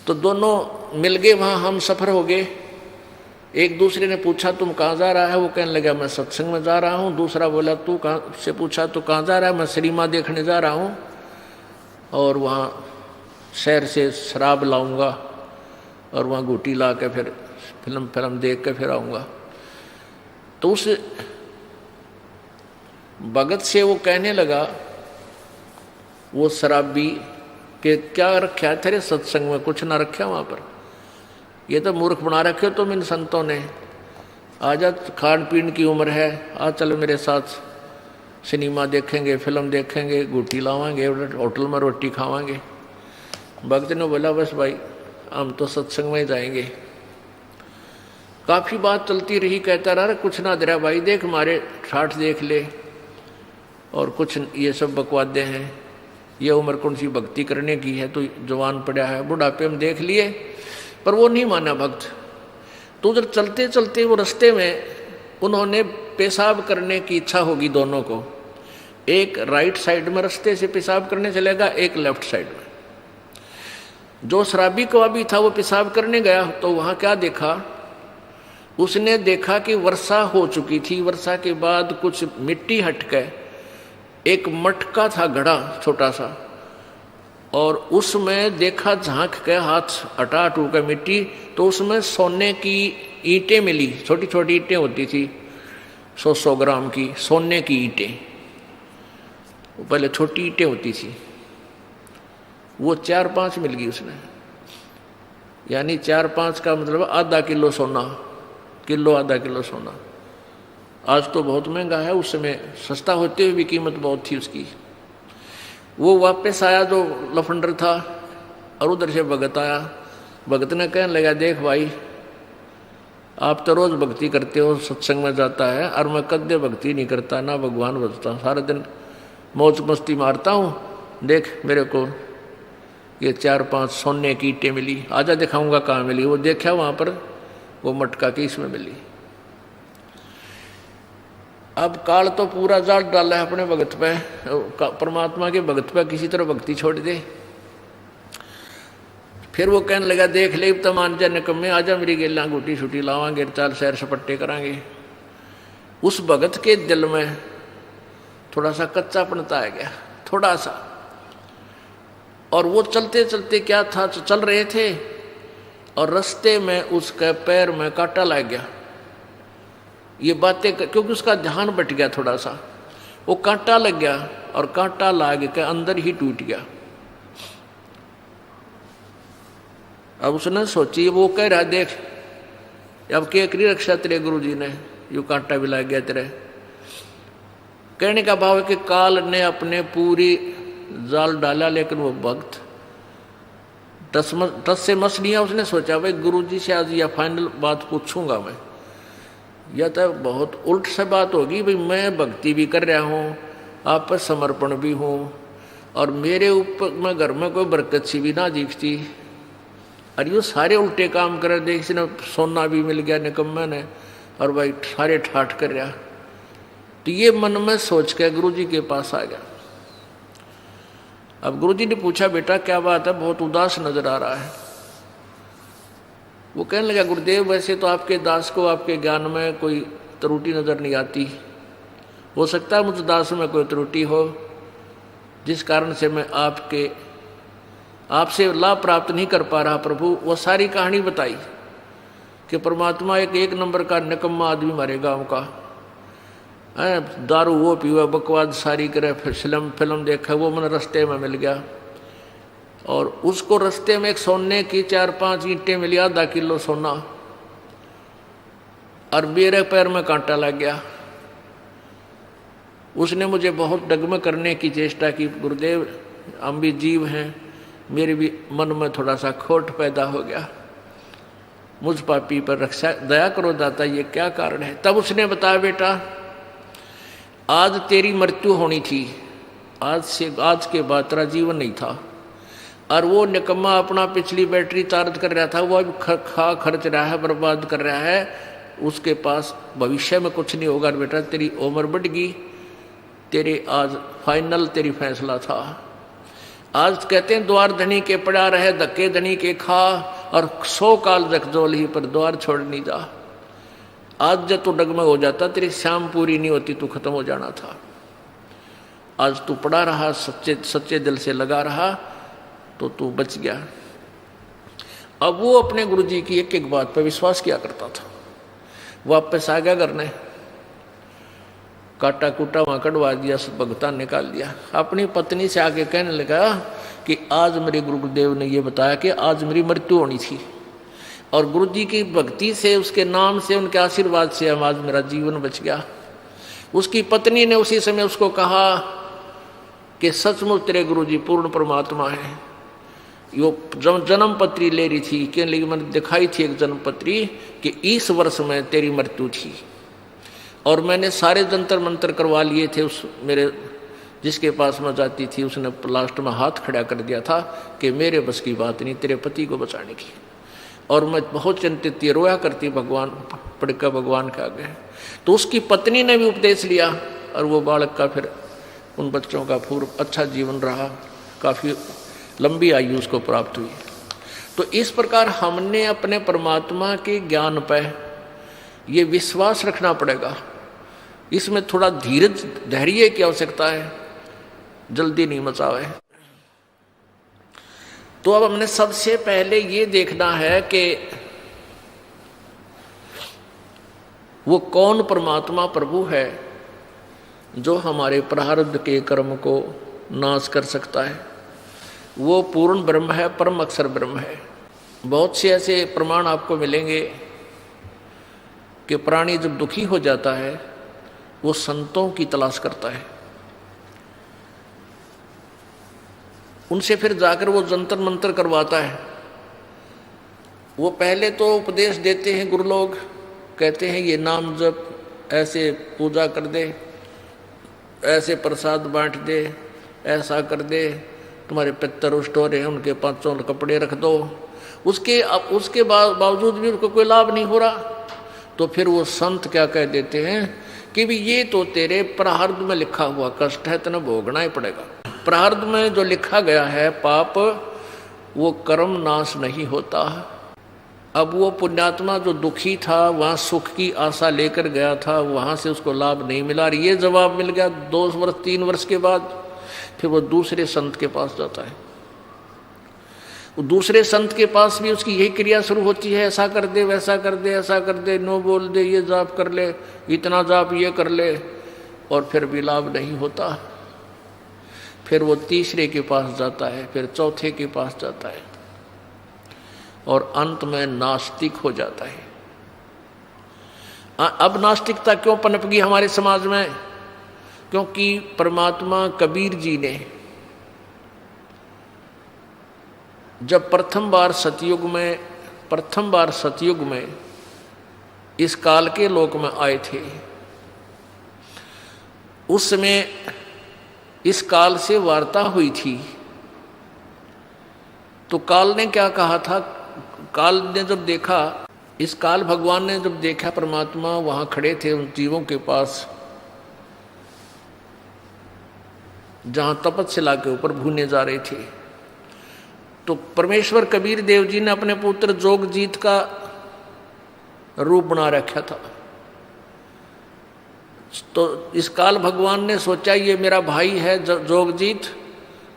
तो दोनों मिल गए, वहाँ हम सफ़र हो गए। एक दूसरे ने पूछा तुम कहाँ जा रहा है, वो कहने लगा मैं सत्संग में जा रहा हूँ। दूसरा बोला तू कहाँ से, पूछा तो कहाँ जा रहा है, मैं सिनेमा देखने जा रहा हूँ, और वहाँ शहर से शराब लाऊंगा, और वहाँ घूटी ला के फिर फिल्म देख के फिर आऊँगा। तो उस भगत से वो कहने लगा, वो शराबी, कि क्या रखा है तेरे सत्संग में, कुछ ना रखा वहाँ पर, ये तो मूर्ख बना रखे हो तुम इन संतों ने। आजा, खान पीन की उम्र है, आ चलो मेरे साथ सिनेमा देखेंगे, फिल्म देखेंगे, गुटी लावांगे, होटल में रोटी खावांगे। भक्त ने बोला बस भाई हम तो सत्संग में ही जाएंगे। काफ़ी बात चलती रही, कहता रहा कुछ ना दे रहा भाई, देख हमारे ठाठ देख ले, और कुछ ये सब बकवादे हैं, ये उम्र कौन सी भक्ति करने की है, तो जवान पड़ा है, बुढ़ापे में देख लिए। पर वो नहीं माना भक्त। तो उधर चलते चलते वो रास्ते में उन्होंने पेशाब करने की इच्छा होगी दोनों को, एक राइट साइड में रास्ते से पेशाब करने चलेगा, एक लेफ्ट साइड में। जो शराबी कबाबी था वो पेशाब करने गया तो वहाँ क्या देखा, उसने देखा कि वर्षा हो चुकी थी। वर्षा के बाद कुछ मिट्टी हट गए, एक मटका था घड़ा छोटा सा, और उसमें देखा झांक के हाथ हटा हटू का मिट्टी, तो उसमें सोने की ईंटें मिली। छोटी छोटी ईंटें होती थी 100-100 ग्राम की सोने की ईंटें, पहले छोटी ईंटें होती थी, वो 4-5 मिल गई उसने। यानी 4-5 का मतलब आधा किलो सोना, किलो आधा किलो सोना। आज तो बहुत महंगा है, उस समय सस्ता होते हुए भी कीमत बहुत थी उसकी। वो वापस आया जो लफंडर था, और उधर से भगत आया। भगत ने कहने लगा, देख भाई, आप तो रोज भक्ति करते हो, सत्संग में जाता है, और मैं कद्दे भक्ति नहीं करता, ना भगवान भजता, सारा दिन मौज मस्ती मारता हूँ। देख मेरे को ये 4-5 सोने की ईंटें मिली, आजा दिखाऊंगा कहाँ मिली। वो देखा वहाँ पर वो मटका की इसमें मिली। अब काल तो पूरा जाल डाला है अपने भगत पे, परमात्मा के भगत पे किसी तरह भक्ति छोड़ दे। फिर वो कहने लगा, देख ले तो मान जा निकम्मे, आजा मेरी गेला गुटी छुटी लावांगे, चाल सैर सपट्टे करांगे। उस भगत के दिल में थोड़ा सा कच्चापनता आ गया, थोड़ा सा। और वो चलते चलते क्या था, चल रहे थे और रास्ते में उसके पैर में कांटा लग गया। ये बातें क्योंकि उसका ध्यान बट गया थोड़ा सा, वो कांटा लग गया और कांटा लाग के अंदर ही टूट गया। अब उसने सोची, वो कह रहा, देख अब क्या करी रक्षा तेरे गुरुजी ने, यू कांटा भी लग गया तेरे। कहने का भाव है कि काल ने अपने पूरी जाल डाला, लेकिन वो भक्त टस से मस लिया। उसने सोचा, भाई गुरुजी से आज या फाइनल बात पूछूंगा मैं, या तो बहुत उल्ट से बात होगी। भाई मैं भक्ति भी कर रहा हूँ, आप पर समर्पण भी हूँ, और मेरे ऊपर मैं घर में कोई बरकत सी भी ना दिखती, और ये सारे उल्टे काम कर रहे। देख ने सोना भी मिल गया निकम्मे ने, और भाई सारे ठाठ कर रहा। तो ये मन में सोच के गुरुजी के पास आ गया। अब गुरुजी ने पूछा, बेटा क्या बात है, बहुत उदास नजर आ रहा है। वो कहने लगा, गुरुदेव वैसे तो आपके दास को आपके ज्ञान में कोई त्रुटि नजर नहीं आती, हो सकता है मुझ दास में कोई त्रुटि हो जिस कारण से मैं आपसे लाभ प्राप्त नहीं कर पा रहा। प्रभु वो सारी कहानी बताई कि परमात्मा एक नंबर का निकम्मा आदमी हमारे गांव का है, दारू वो पीवा, बकवाद सारी करे, फिल्म देखा, वो मैंने रास्ते में मिल गया, और उसको रास्ते में एक सोने की 4-5 ईंटें मिली, आधा किलो सोना, और मेरे पैर में कांटा लग गया। उसने मुझे बहुत डगमग करने की चेष्टा की, गुरुदेव हम भी जीव हैं, मेरे भी मन में थोड़ा सा खोट पैदा हो गया, मुझ पापी पर रक्षा दया करो दाता, ये क्या कारण है। तब उसने बताया, बेटा आज तेरी मृत्यु होनी थी, आज के बाद तेरा जीवन नहीं था, और वो निकम्मा अपना पिछली बैटरी चार्ज कर रहा था, वो अभी खर्च रहा है, बर्बाद कर रहा है, उसके पास भविष्य में कुछ नहीं होगा। बेटा तेरी उम्र बढ़ गई, तेरे आज फाइनल तेरी फैसला था। आज कहते हैं द्वार धनी के पड़ा रहे, धक्के धनी के खा, और 100 काल जखजोल ही पर द्वार छोड़ नहीं जा। आज जब तू डगमग हो जाता, तेरी शाम पूरी नहीं होती, तू खत्म हो जाना था। आज तू पड़ा रहा, सच्चे दिल से लगा रहा, तो तू बच गया। अब वो अपने गुरुजी की एक एक बात पर विश्वास किया करता था। वापस आ गया घर ने, काटा कूटा वहाँ कटवा दिया, भगता निकाल दिया। अपनी पत्नी से आके कहने लगा कि आज मेरे गुरुदेव ने ये बताया कि आज मेरी मृत्यु होनी थी, और गुरुजी की भक्ति से, उसके नाम से, उनके आशीर्वाद से आज मेरा जीवन बच गया। उसकी पत्नी ने उसी समय उसको कहा कि सचमुच तेरे गुरुजी पूर्ण परमात्मा है। यो जन्म पत्री ले रही थी, कि मैंने दिखाई थी एक जन्म पत्री कि इस वर्ष में तेरी मृत्यु थी, और मैंने सारे जंतर मंत्र करवा लिए थे। उस मेरे जिसके पास मैं जाती थी, उसने लास्ट में हाथ खड़ा कर दिया था कि मेरे बस की बात नहीं तेरे पति को बचाने की, और मैं बहुत चिंतित थी, रोया करती भगवान पड़कर भगवान के आगे। तो उसकी पत्नी ने भी उपदेश लिया, और वो बालक का फिर उन बच्चों का पूर्व अच्छा जीवन रहा, काफ़ी लंबी आयु उसको प्राप्त हुई। तो इस प्रकार हमने अपने परमात्मा के ज्ञान पर ये विश्वास रखना पड़ेगा। इसमें थोड़ा धीरज धैर्य की आवश्यकता है, जल्दी नहीं मचावे। तो अब हमने सबसे पहले ये देखना है कि वो कौन परमात्मा प्रभु है जो हमारे प्रारब्ध के कर्म को नाश कर सकता है। वो पूर्ण ब्रह्म है, परम अक्षर ब्रह्म है। बहुत से ऐसे प्रमाण आपको मिलेंगे कि प्राणी जब दुखी हो जाता है वो संतों की तलाश करता है, उनसे फिर जाकर वो जंतर मंतर करवाता है। वो पहले तो उपदेश देते हैं, गुरु लोग कहते हैं ये नाम जप, ऐसे पूजा कर दे, ऐसे प्रसाद बांट दे, ऐसा कर दे, तुम्हारे पितर रुष्ट हो रहे हैं उनके 5 कपड़े रख दो। उसके बावजूद भी उनको कोई लाभ नहीं हो रहा। तो फिर वो संत क्या कह देते हैं कि भी ये तो तेरे प्रारब्ध में लिखा हुआ कष्ट है, तेने भोगना ही पड़ेगा। प्रारब्ध में जो लिखा गया है पाप, वो कर्म नाश नहीं होता। अब वो पुण्यात्मा जो दुखी था, वहाँ सुख की आशा लेकर गया था, वहाँ से उसको लाभ नहीं मिला। ये जवाब मिल गया 2 वर्ष 3 वर्ष के बाद। फिर वो दूसरे संत के पास जाता है। वो दूसरे संत के पास भी उसकी यही क्रिया शुरू होती है, ऐसा कर दे, वैसा कर दे, ऐसा कर दे, नो बोल दे, ये जाप कर ले, इतना जाप ये कर ले, और फिर भी लाभ नहीं होता। फिर वो तीसरे के पास जाता है, फिर चौथे के पास जाता है, और अंत में नास्तिक हो जाता है। अब नास्तिकता क्यों पनप गई हमारे समाज में? क्योंकि परमात्मा कबीर जी ने जब प्रथम बार सतयुग में इस काल के लोक में आए थे, उस समय इस काल से वार्ता हुई थी। तो काल ने क्या कहा था? काल ने जब देखा, इस काल भगवान ने जब देखा परमात्मा वहां खड़े थे उन जीवों के पास जहां तपस्या के ऊपर भूने जा रहे थे, तो परमेश्वर कबीर देव जी ने अपने पुत्र जोगजीत का रूप बना रखा था। तो इस काल भगवान ने सोचा ये मेरा भाई है जोगजीत,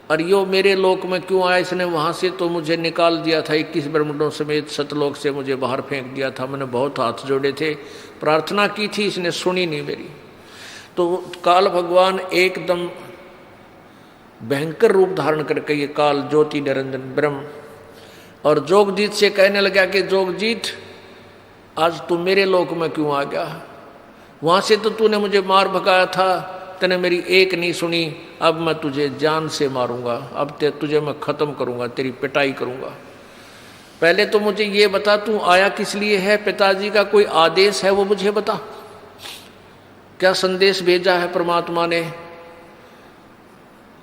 और यो मेरे लोक में क्यों आया? इसने वहां से तो मुझे निकाल दिया था, 21 ब्रह्मांडों समेत सतलोक से मुझे बाहर फेंक दिया था। मैंने बहुत हाथ जोड़े थे, प्रार्थना की थी, इसने सुनी नहीं मेरी। तो काल भगवान एकदम भयंकर रूप धारण करके, ये काल ज्योति निरंजन ब्रह्म, और जोगजीत से कहने लगा कि जोगजीत आज तू मेरे लोक में क्यों आ गया? वहां से तो तूने मुझे मार भगाया था, तूने मेरी एक नहीं सुनी, अब मैं तुझे जान से मारूंगा, अब तुझे मैं खत्म करूंगा, तेरी पिटाई करूंगा। पहले तो मुझे ये बता तू आया किस लिए है? पिताजी का कोई आदेश है वो मुझे बता, क्या संदेश भेजा है परमात्मा ने,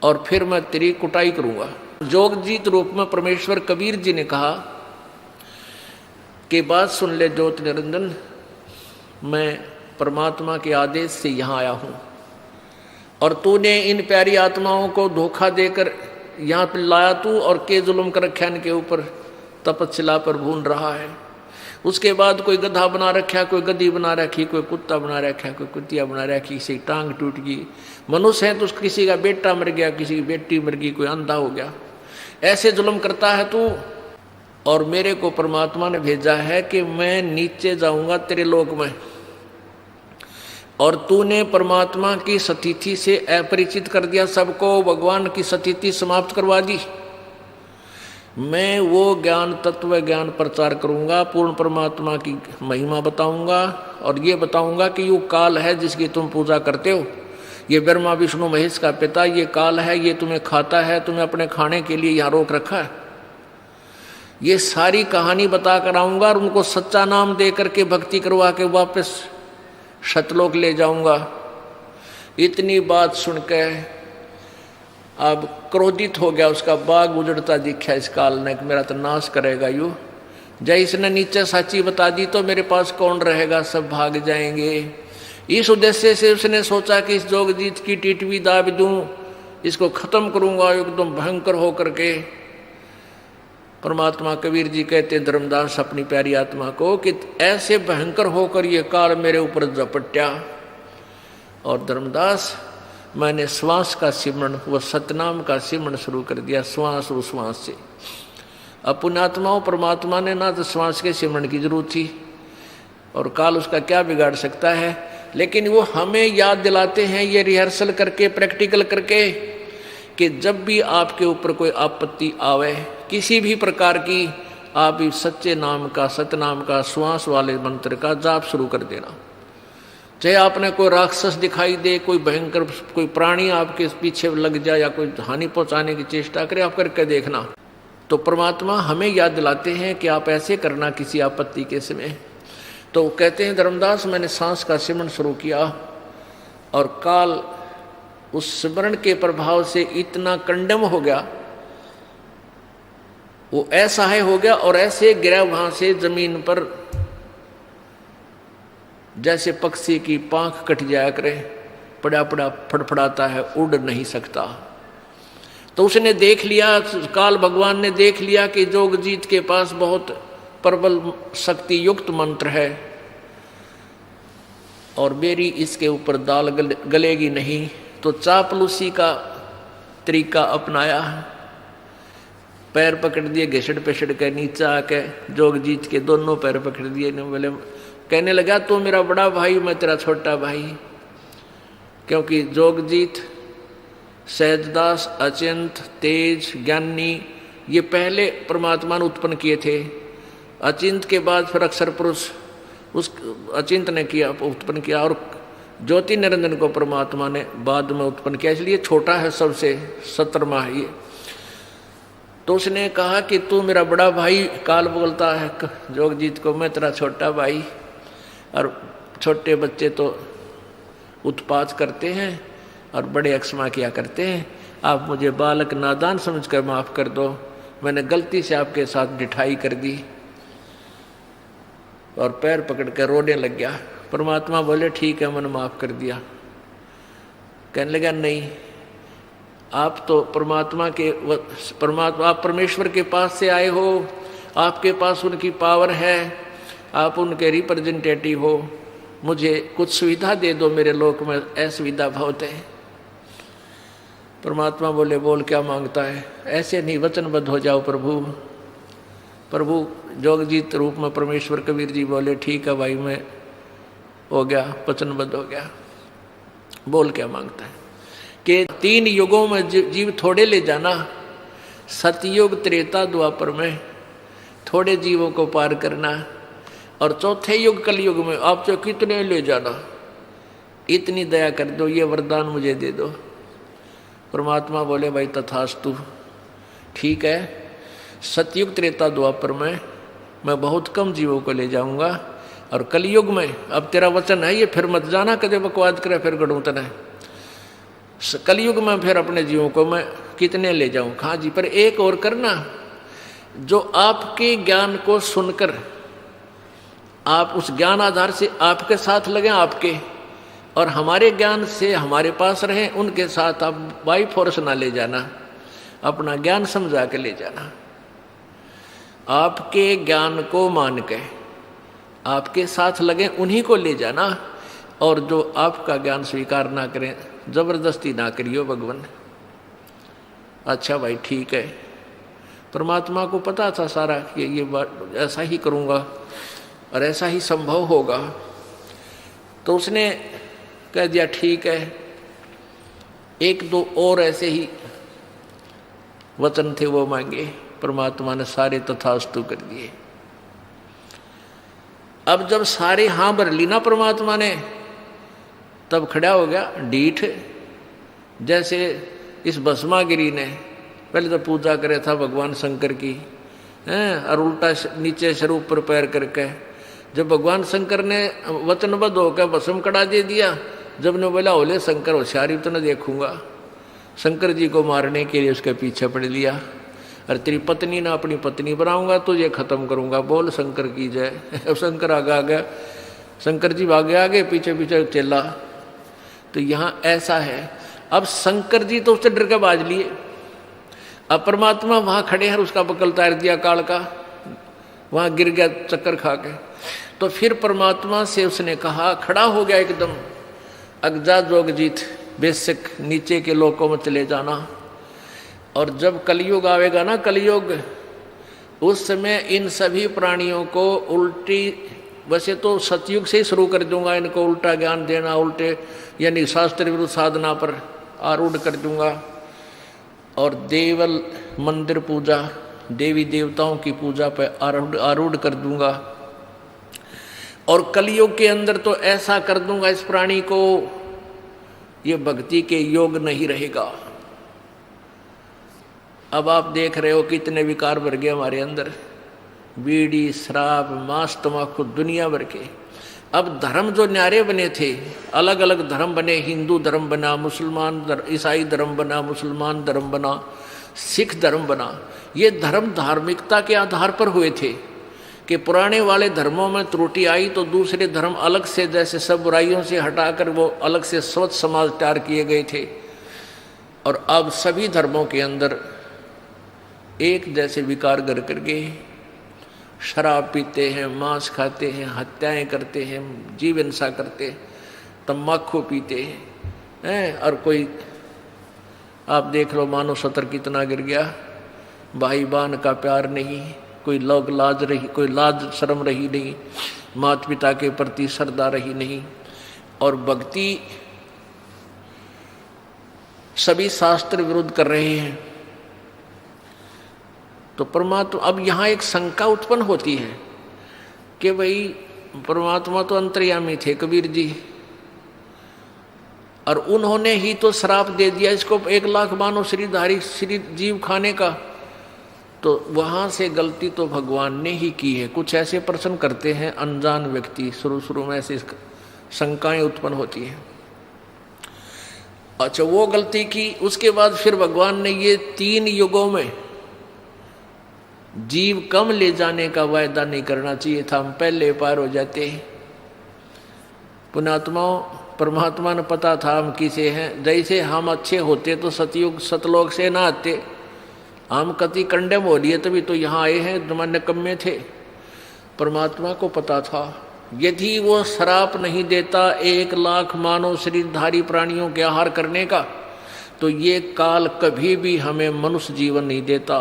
और फिर मैं तेरी कुटाई करूंगा। जोगजीत रूप में परमेश्वर कबीर जी ने कहा कि बात सुन ले ज्योति निरंजन, मैं परमात्मा के आदेश से यहाँ आया हूँ, और तूने इन प्यारी आत्माओं को धोखा देकर यहाँ पर लाया तू, और के जुल्म कर रखा इनके ऊपर, तपस्या पर भून रहा है। उसके बाद कोई गधा बना रखा, कोई गधी बना रखी, कोई कुत्ता बना रखा, कोई कुतिया बना रखी, किसी की टांग टूट गई। मनुष्य है तो किसी का बेटा मर गया, किसी की बेटी मर गई, कोई अंधा हो गया। ऐसे जुल्म करता है तू, और मेरे को परमात्मा ने भेजा है कि मैं नीचे जाऊंगा तेरे लोक में, और तूने परमात्मा की सतिथि से अपरिचित कर दिया सबको, भगवान की सतिथि समाप्त करवा दी। मैं वो ज्ञान तत्व ज्ञान प्रचार करूंगा, पूर्ण परमात्मा की महिमा बताऊंगा, और ये बताऊंगा कि ये काल है जिसकी तुम पूजा करते हो, ये ब्रह्मा विष्णु महेश का पिता ये काल है, ये तुम्हें खाता है, तुम्हें अपने खाने के लिए यहाँ रोक रखा है। ये सारी कहानी बता कर आऊंगा, और उनको सच्चा नाम दे करके भक्ति करवा के वापस सतलोक ले जाऊंगा। इतनी बात सुनकर अब क्रोधित हो गया, उसका बाग उजड़ता दिखा इस काल ने, मेरा तो नाश करेगा यू। जय इसने नीचे सच्ची बता दी तो मेरे पास कौन रहेगा, सब भाग जाएंगे। इस उद्देश्य से उसने सोचा कि इस जोगजीत की टिटवी दाब दूं, इसको खत्म करूंगा एकदम भयंकर हो करके। परमात्मा कबीर जी कहते धर्मदास अपनी प्यारी आत्मा को कि ऐसे भयंकर होकर ये काल मेरे ऊपर झपट्या, और धर्मदास मैंने श्वास का सिमरण, वह सतनाम का सिमरण शुरू कर दिया, श्वास उश्वास से। अब पुण्यात्माओं, परमात्मा ने ना तो श्वास के सिमरण की जरूरत थी, और काल उसका क्या बिगाड़ सकता है, लेकिन वो हमें याद दिलाते हैं ये रिहर्सल करके, प्रैक्टिकल करके, कि जब भी आपके ऊपर कोई आपत्ति आवे किसी भी प्रकार की, आप इस सच्चे नाम का, सतनाम का, श्वास वाले मंत्र का जाप शुरू कर देना। चाहे आपने कोई राक्षस दिखाई दे, कोई भयंकर कोई प्राणी आपके पीछे लग जाए या कोई हानि पहुंचाने की चेष्टा करे, आप करके देखना। तो परमात्मा हमें याद दिलाते हैं कि आप ऐसे करना किसी आपत्ति के समय। तो कहते हैं धर्मदास, मैंने सांस का सिमरण शुरू किया और काल उस सिमरण के प्रभाव से इतना कंडम हो गया, वो ऐसा है हो गया, और ऐसे गिरा वहां से जमीन पर जैसे पक्षी की पांख कट जाया करे, पड़ा पड़ा फड़फड़ाता है, उड़ नहीं सकता। तो उसने देख लिया, काल भगवान ने देख लिया कि जोगजीत के पास बहुत प्रबल शक्ति युक्त मंत्र है और मेरी इसके ऊपर दाल गलेगी नहीं। तो चापलूसी का तरीका अपनाया, पैर पकड़ दिए, घिसड़ पिसड़ के नीचे आके जोगजीत के दोनों पैर पकड़ दिए। बोले, कहने लगा तू मेरा बड़ा भाई, मैं तेरा छोटा भाई। क्योंकि जोगजीत, सहजदास, अचिंत, तेज, ज्ञानी, ये पहले परमात्मा ने उत्पन्न किए थे। अचिंत के बाद फिर अक्षर पुरुष उस अचिंत ने किया, उत्पन्न किया, और ज्योति निरंजन को परमात्मा ने बाद में उत्पन्न किया, इसलिए छोटा है सबसे, 17वां है ये। तो उसने कहा कि तू मेरा बड़ा भाई, काल बोलता है जोगजीत को, मैं तेरा छोटा भाई। और छोटे बच्चे तो उत्पात करते हैं और बड़े अक्षमा किया करते हैं। आप मुझे बालक नादान समझकर माफ़ कर दो, मैंने गलती से आपके साथ ढिठाई कर दी। और पैर पकड़ कर रोने लग गया। परमात्मा बोले ठीक है, मैंने माफ़ कर दिया। कहने लगा नहीं, आप तो परमात्मा आप परमेश्वर के पास से आए हो, आपके पास उनकी पावर है, आप उनके रिप्रेजेंटेटिव हो, मुझे कुछ सुविधा दे दो, मेरे लोक में असुविधा बहुत है। परमात्मा बोले बोल क्या मांगता है, ऐसे नहीं वचनबद्ध हो जाओ प्रभु। प्रभु जोगजीत रूप में परमेश्वर कबीर जी बोले ठीक है भाई, मैं हो गया, वचनबद्ध हो गया। बोल क्या मांगता है कि 3 युगों में जीव थोड़े ले जाना, सतयुग, त्रेता, द्वापर में थोड़े जीवों को पार करना, और चौथे युग कलयुग में आप जो कितने ले जाना, इतनी दया कर दो, ये वरदान मुझे दे दो। परमात्मा बोले भाई तथास्तु, ठीक है, सतयुग, त्रेता, द्वापर में मैं बहुत कम जीवों को ले जाऊंगा, और कलयुग में अब तेरा वचन है ये, फिर मत जाना कदे बकवाद करे फिर गढ़ूं तना। कलयुग में फिर अपने जीवों को मैं कितने ले जाऊं। हाँ जी, पर एक और करना, जो आपके ज्ञान को सुनकर आप उस ज्ञान आधार से आपके साथ लगे, आपके और हमारे ज्ञान से हमारे पास रहें, उनके साथ आप बाई फोर्स ना ले जाना, अपना ज्ञान समझा के ले जाना। आपके ज्ञान को मान के आपके साथ लगे, उन्हीं को ले जाना, और जो आपका ज्ञान स्वीकार ना करें, जबरदस्ती ना करियो भगवान। अच्छा भाई ठीक है, परमात्मा को पता था सारा कि ये बात ऐसा ही करूँगा और ऐसा ही संभव होगा। तो उसने कह दिया ठीक है। 1-2 और ऐसे ही वचन थे वो मांगे, परमात्मा ने सारे तथास्तु कर दिए। अब जब सारे हाँ भर ली ना परमात्मा ने, तब खड़ा हो गया डीठ। जैसे इस भस्मागिरी ने पहले तो पूजा करे था भगवान शंकर की, और उल्टा नीचे सर ऊपर पैर करके, जब भगवान शंकर ने वचनबद्ध होकर भस्म कड़ा दे दिया, जब ने बोला बोले शंकर होशियारी तो न देखूंगा, शंकर जी को मारने के लिए उसके पीछे पड़ लिया। और तेरी पत्नी ना अपनी पत्नी बनाऊंगा, तुझे खत्म करूंगा, बोल शंकर की जय। शंकर आगे आ गया, शंकर जी भागे आगे, पीछे पीछे चला। तो यहाँ ऐसा है, अब शंकर जी तो उससे डर के बाज लिए, अब परमात्मा वहां खड़े हैं, उसका बकल तार दिया काल का, वहां गिर गया चक्कर खा के। तो फिर परमात्मा से उसने कहा, खड़ा हो गया एकदम, अगजा जोगजीत, बेशक नीचे के लोकों में चले जाना। और जब कलयुग आवेगा ना, कलयुग, उस समय इन सभी प्राणियों को उल्टी, वैसे तो सतयुग से ही शुरू कर दूंगा इनको उल्टा ज्ञान देना, उल्टे यानी शास्त्र विरुद्ध साधना पर आरूढ़ कर दूंगा, और देवल मंदिर पूजा, देवी देवताओं की पूजा पर आरूढ़ कर दूंगा। और कलयुग के अंदर तो ऐसा कर दूंगा इस प्राणी को, ये भक्ति के योग नहीं रहेगा। अब आप देख रहे हो कितने विकार भर गए हमारे अंदर, बीड़ी, शराब, मांस, तम्बाकू, दुनिया भर के। अब धर्म जो न्यारे बने थे, अलग अलग धर्म बने, हिंदू धर्म बना, मुसलमान ईसाई धर्म बना, मुसलमान धर्म बना, सिख धर्म बना। ये धर्म धार्मिकता के आधार पर हुए थे कि पुराने वाले धर्मों में त्रुटि आई तो दूसरे धर्म अलग से, जैसे सब बुराइयों से हटाकर वो अलग से स्वच्छ समाज तैयार किए गए थे। और अब सभी धर्मों के अंदर एक जैसे विकार घर करके शराब पीते हैं, मांस खाते हैं, हत्याएं करते हैं, जीव हिंसा करते हैं, तम्बाकू पीते हैं। और कोई आप देख लो, मानव सतर कितना गिर गया, भाई बहन का प्यार नहीं, कोई लोग लाज रही, कोई लाज शर्म रही नहीं, माता पिता के प्रति श्रद्धा रही नहीं। और भक्ति सभी शास्त्र विरुद्ध कर रहे हैं। तो परमात्मा, अब यहाँ एक शंका उत्पन्न होती है कि भाई परमात्मा तो अंतर्यामी थे कबीर जी, और उन्होंने ही तो श्राप दे दिया इसको 1 लाख मानव शरीरधारी श्री जीव खाने का, तो वहाँ से गलती तो भगवान ने ही की है। कुछ ऐसे प्रश्न करते हैं अनजान व्यक्ति, शुरू में ऐसी शंकाएं उत्पन्न होती हैं। अच्छा, वो गलती की, उसके बाद फिर भगवान ने ये 3 युगों में जीव कम ले जाने का वायदा नहीं करना चाहिए था, हम पहले पार हो जाते। पुण्यात्माओं, परमात्मा ने पता था हम किसे हैं। जैसे हम अच्छे होते तो सतयुग सतलोक से ना आते, हम कति कंडेम हो लिए तभी तो यहाँ आए हैं, जमाने कम्मे थे। परमात्मा को पता था यदि वो श्राप नहीं देता 1 लाख मानव शरीरधारी प्राणियों के आहार करने का, तो ये काल कभी भी हमें मनुष्य जीवन नहीं देता।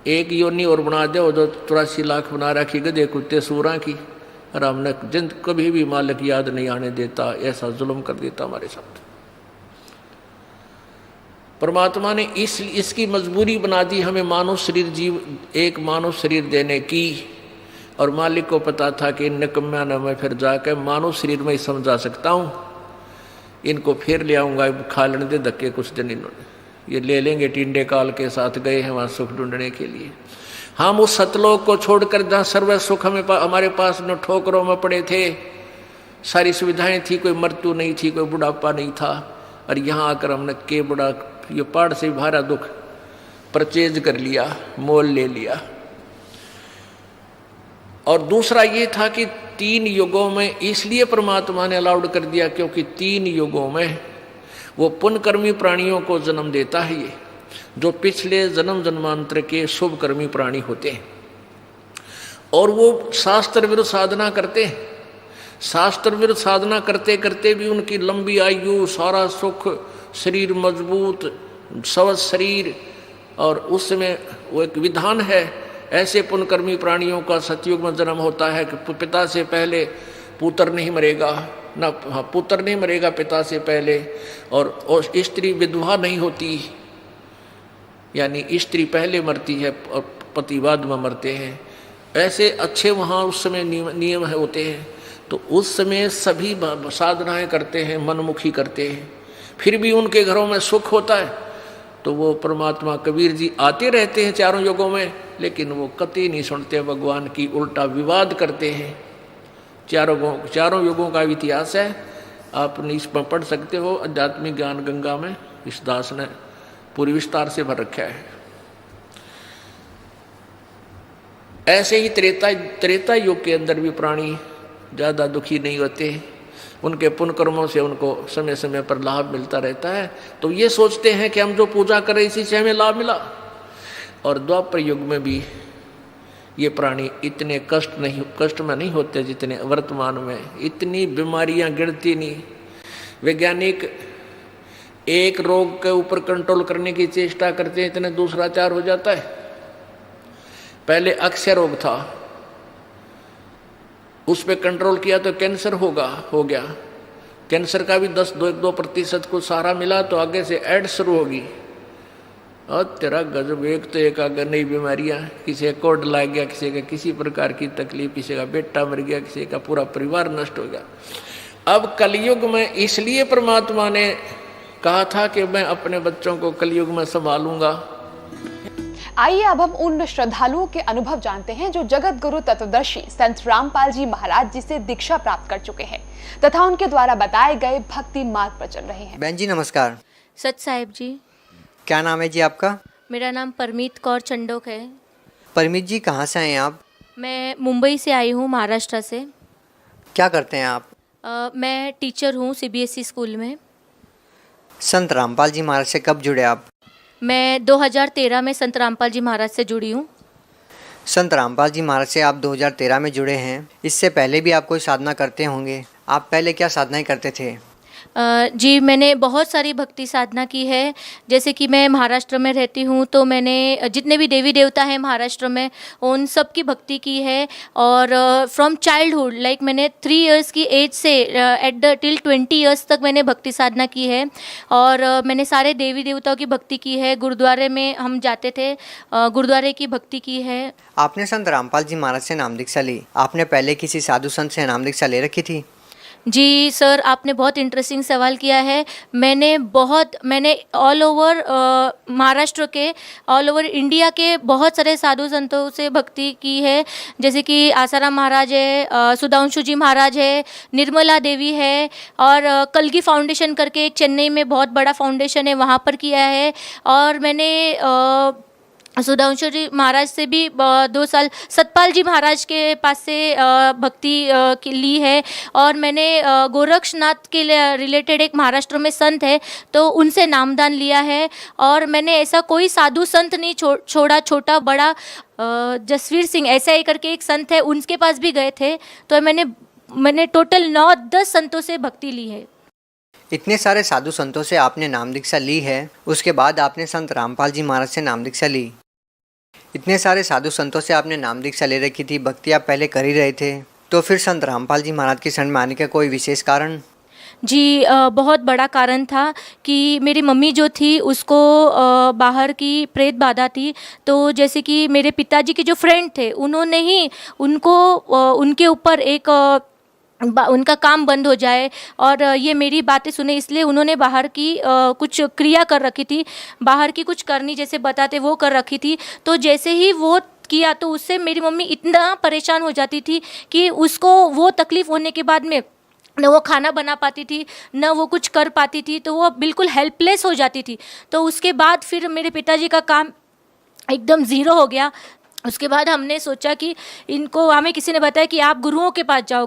1 योनि और बना दे, वो 83 लाख बना रखी गधे कुत्ते सूरा की, और हमने जिंद कभी भी मालिक याद नहीं आने देता, ऐसा जुल्म कर देता हमारे साथ। परमात्मा ने इसकी मजबूरी बना दी हमें मानव शरीर जीव, एक मानव शरीर देने की। और मालिक को पता था कि इन निकम्या ने मैं फिर जाकर मानव शरीर में ही समझा सकता हूँ, इनको फिर ले आऊँगा, खा लेने दे धक्के कुछ दिन, इन्होंने ये ले लेंगे। टिंडे काल के साथ गए हैं वहाँ सुख ढूंढने के लिए। हम उस सतलोक को छोड़कर जहाँ सर्व सुख हमारे पास न ठोकरों में पड़े थे, सारी सुविधाएं थी, कोई मृत्यु नहीं थी, कोई बुढ़ापा नहीं था, और यहाँ आकर हमने के बड़ा ये पहाड़ से भारा दुख परचेज कर लिया, मोल ले लिया। और दूसरा ये था कि 3 युगों में इसलिए परमात्मा ने अलाउड कर दिया क्योंकि 3 युगों में वो पुण्यकर्मी प्राणियों को जन्म देता है, ये जो पिछले जन्म जन्मांतर के शुभ कर्मी प्राणी होते हैं। और वो शास्त्र विरुद्ध साधना करते हैं, शास्त्र विरुद्ध साधना करते करते भी उनकी लंबी आयु, सारा सुख, शरीर मजबूत, स्वस्थ शरीर। और उस समय वो एक विधान है, ऐसे पुण्यकर्मी प्राणियों का सतयुग में जन्म होता है कि पिता से पहले पुत्र नहीं मरेगा, ना पुत्र नहीं मरेगा पिता से पहले, और स्त्री विधवा नहीं होती, यानी स्त्री पहले मरती है और पति बाद में मरते हैं। ऐसे अच्छे वहाँ उस समय नियम होते हैं। तो उस समय सभी साधनाएं करते हैं, मनमुखी करते हैं, फिर भी उनके घरों में सुख होता है। तो वो परमात्मा कबीर जी आते रहते हैं 4 युगों में, लेकिन वो कतई नहीं सुनते भगवान की, उल्टा विवाद करते हैं। 4 युगों का इतिहास है, आप इसमें पढ़ सकते हो, आध्यात्मिक ज्ञान गंगा में इस दास ने पूरी विस्तार से भर रखा है। ऐसे ही त्रेता युग के अंदर भी प्राणी ज़्यादा दुखी नहीं होते, उनके पुण्य कर्मों से उनको समय समय पर लाभ मिलता रहता है। तो ये सोचते हैं कि हम जो पूजा करें इसी से हमें लाभ मिला। और द्वापर युग में भी ये प्राणी इतने कष्ट में नहीं होते जितने वर्तमान में। इतनी बीमारियां गिनती नहीं। वैज्ञानिक एक रोग के ऊपर कंट्रोल करने की चेष्टा करते हैं, इतने दूसरा चार हो जाता है। पहले अक्षय रोग था, उस पर कंट्रोल किया तो कैंसर हो गया। कैंसर का भी 10-2% को सहारा मिला तो आगे से एड्स शुरू होगी। और तेरा गजब, एक तो एक आगे नई बीमारियां, किसी का कोड लग गया, किसी का किसी प्रकार की तकलीफ, किसी का बेटा मर गया, किसी का पूरा परिवार नष्ट हो गया। अब कलयुग में इसलिए परमात्मा ने कहा था कि मैं अपने बच्चों को कलयुग में संभालूंगा। आइए अब हम उन श्रद्धालुओं के अनुभव जानते हैं जो जगत गुरु तत्वदर्शी संत रामपाल जी महाराज जी से दीक्षा प्राप्त कर चुके हैं तथा उनके द्वारा बताए गए भक्ति मार्ग पर चल रहे हैं। बहन जी नमस्कार। सत साहिब जी। क्या नाम है जी आपका? मेरा नाम परमीत कौर चंडोक है। परमीत जी कहाँ से आए हैं आप? मैं मुंबई से आई हूँ, महाराष्ट्र से। क्या करते हैं आप? मैं टीचर हूँ CBSE स्कूल में। संत रामपाल जी महाराज से कब जुड़े आप? मैं 2013 में संत रामपाल जी महाराज से जुड़ी हूँ। संत रामपाल जी महाराज से आप 2013 में जुड़े हैं। इससे पहले भी आप कोई साधना करते होंगे। आप पहले क्या साधनाएं करते थे? जी मैंने बहुत सारी भक्ति साधना की है। जैसे कि मैं महाराष्ट्र में रहती हूँ तो मैंने जितने भी देवी देवता हैं महाराष्ट्र में उन सब की भक्ति की है। और फ्रॉम चाइल्डहुड लाइक मैंने 3 इयर्स की एज से टिल 20 इयर्स तक मैंने भक्ति साधना की है। और मैंने सारे देवी देवताओं की भक्ति की है। गुरुद्वारे में हम जाते थे, गुरुद्वारे की भक्ति की है। आपने संत रामपाल जी महाराज से नाम दीक्षा ली। आपने पहले किसी साधु संत से नाम दीक्षा ले रखी थी? जी सर, आपने बहुत इंटरेस्टिंग सवाल किया है। मैंने ऑल ओवर महाराष्ट्र के, ऑल ओवर इंडिया के बहुत सारे साधु संतों से भक्ति की है। जैसे कि आसाराम महाराज है, सुधांशु जी महाराज है, निर्मला देवी है, और कलगी फाउंडेशन करके एक चेन्नई में बहुत बड़ा फाउंडेशन है, वहाँ पर किया है। और मैंने सुधांशु जी महाराज से भी 2 साल सतपाल जी महाराज के पास से भक्ति ली है। और मैंने गोरक्षनाथ के रिलेटेड एक महाराष्ट्र में संत है तो उनसे नामदान लिया है। और मैंने ऐसा कोई साधु संत नहीं छोड़ा, छोटा बड़ा। जसवीर सिंह ऐसा ही करके एक संत है, उनके पास भी गए थे। तो मैंने टोटल 9-10 संतों से भक्ति ली है। इतने सारे साधु संतों से आपने नाम दीक्षा ली है, उसके बाद आपने संत रामपाल जी महाराज से नाम दीक्षा ली। इतने सारे साधु संतों से आपने नाम दीक्षा ले रखी थी, भक्ति आप पहले कर ही रहे थे, तो फिर संत रामपाल जी महाराज की शरण में आने का कोई विशेष कारण? जी बहुत बड़ा कारण था कि मेरी मम्मी जो थी उसको बाहर की प्रेत बाधा थी। तो जैसे कि मेरे पिताजी के जो फ्रेंड थे उन्होंने ही उनके ऊपर एक उनका काम बंद हो जाए, और ये मेरी बातें सुने इसलिए उन्होंने बाहर की कुछ क्रिया कर रखी थी, बाहर की कुछ करनी जैसे बताते वो कर रखी थी। तो जैसे ही वो किया तो उससे मेरी मम्मी इतना परेशान हो जाती थी कि उसको वो तकलीफ़ होने के बाद में न वो खाना बना पाती थी, न वो कुछ कर पाती थी, तो वो बिल्कुल हेल्पलेस हो जाती थी। तो उसके बाद फिर मेरे पिताजी का काम एकदम ज़ीरो हो गया। उसके बाद हमने सोचा कि हमें किसी ने बताया कि आप गुरुओं के पास जाओ,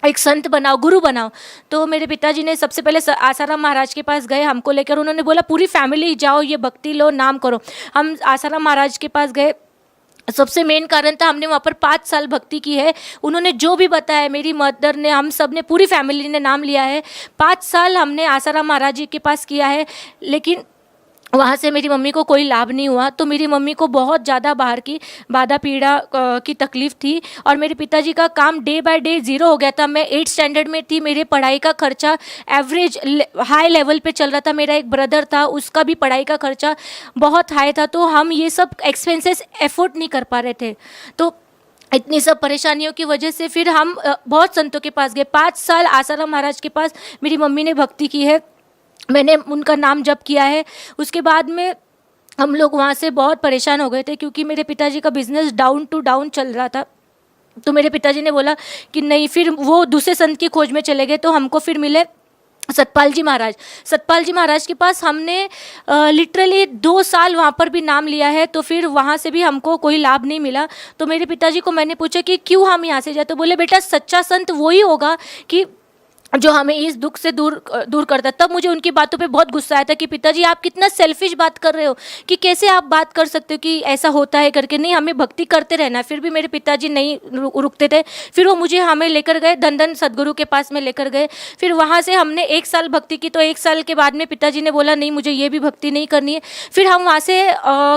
एक संत बनाओ, गुरु बनाओ। तो मेरे पिताजी ने सबसे पहले आसाराम महाराज के पास गए हमको लेकर। उन्होंने बोला पूरी फैमिली जाओ, ये भक्ति लो, नाम करो। हम आसाराम महाराज के पास गए। सबसे मेन कारण था हमने वहाँ पर 5 साल भक्ति की है। उन्होंने जो भी बताया, मेरी मदर ने, हम सब ने, पूरी फैमिली ने नाम लिया है। 5 साल हमने आसाराम महाराज जी के पास किया है, लेकिन वहाँ से मेरी मम्मी को कोई लाभ नहीं हुआ। तो मेरी मम्मी को बहुत ज़्यादा बाहर की बाधा पीड़ा की तकलीफ़ थी। और मेरे पिताजी का काम डे बाय डे ज़ीरो हो गया था। मैं 8th स्टैंडर्ड में थी, मेरे पढ़ाई का खर्चा एवरेज हाई लेवल पे चल रहा था। मेरा एक ब्रदर था, उसका भी पढ़ाई का खर्चा बहुत हाई था। तो हम ये सब एक्सपेंसेस एफोर्ड नहीं कर पा रहे थे। तो इतनी सब परेशानियों की वजह से फिर हम बहुत संतों के पास गए। 5 साल आसाराम महाराज के पास मेरी मम्मी ने भक्ति की है, मैंने उनका नाम जप किया है। उसके बाद में हम लोग वहाँ से बहुत परेशान हो गए थे क्योंकि मेरे पिताजी का बिज़नेस डाउन टू डाउन चल रहा था। तो मेरे पिताजी ने बोला कि नहीं, फिर वो दूसरे संत की खोज में चले गए। तो हमको फिर मिले सतपाल जी महाराज। सतपाल जी महाराज के पास हमने लिटरली 2 साल वहाँ पर भी नाम लिया है। तो फिर वहाँ से भी हमको कोई लाभ नहीं मिला। तो मेरे पिताजी को मैंने पूछा कि क्यों हम यहाँ से जाए, तो बोले बेटा सच्चा संत वही होगा कि जो हमें इस दुख से दूर करता। तब मुझे उनकी बातों पे बहुत गुस्सा आया था कि पिताजी आप कितना सेल्फिश बात कर रहे हो, कि कैसे आप बात कर सकते हो कि ऐसा होता है करके। नहीं, हमें भक्ति करते रहना। फिर भी मेरे पिताजी नहीं रुकते थे। फिर वो मुझे हमें लेकर गए, धन सदगुरु के पास में लेकर गए। फिर वहाँ से हमने 1 साल भक्ति की। तो 1 साल के बाद में पिताजी ने बोला नहीं, मुझे ये भी भक्ति नहीं करनी है। फिर हम वहाँ से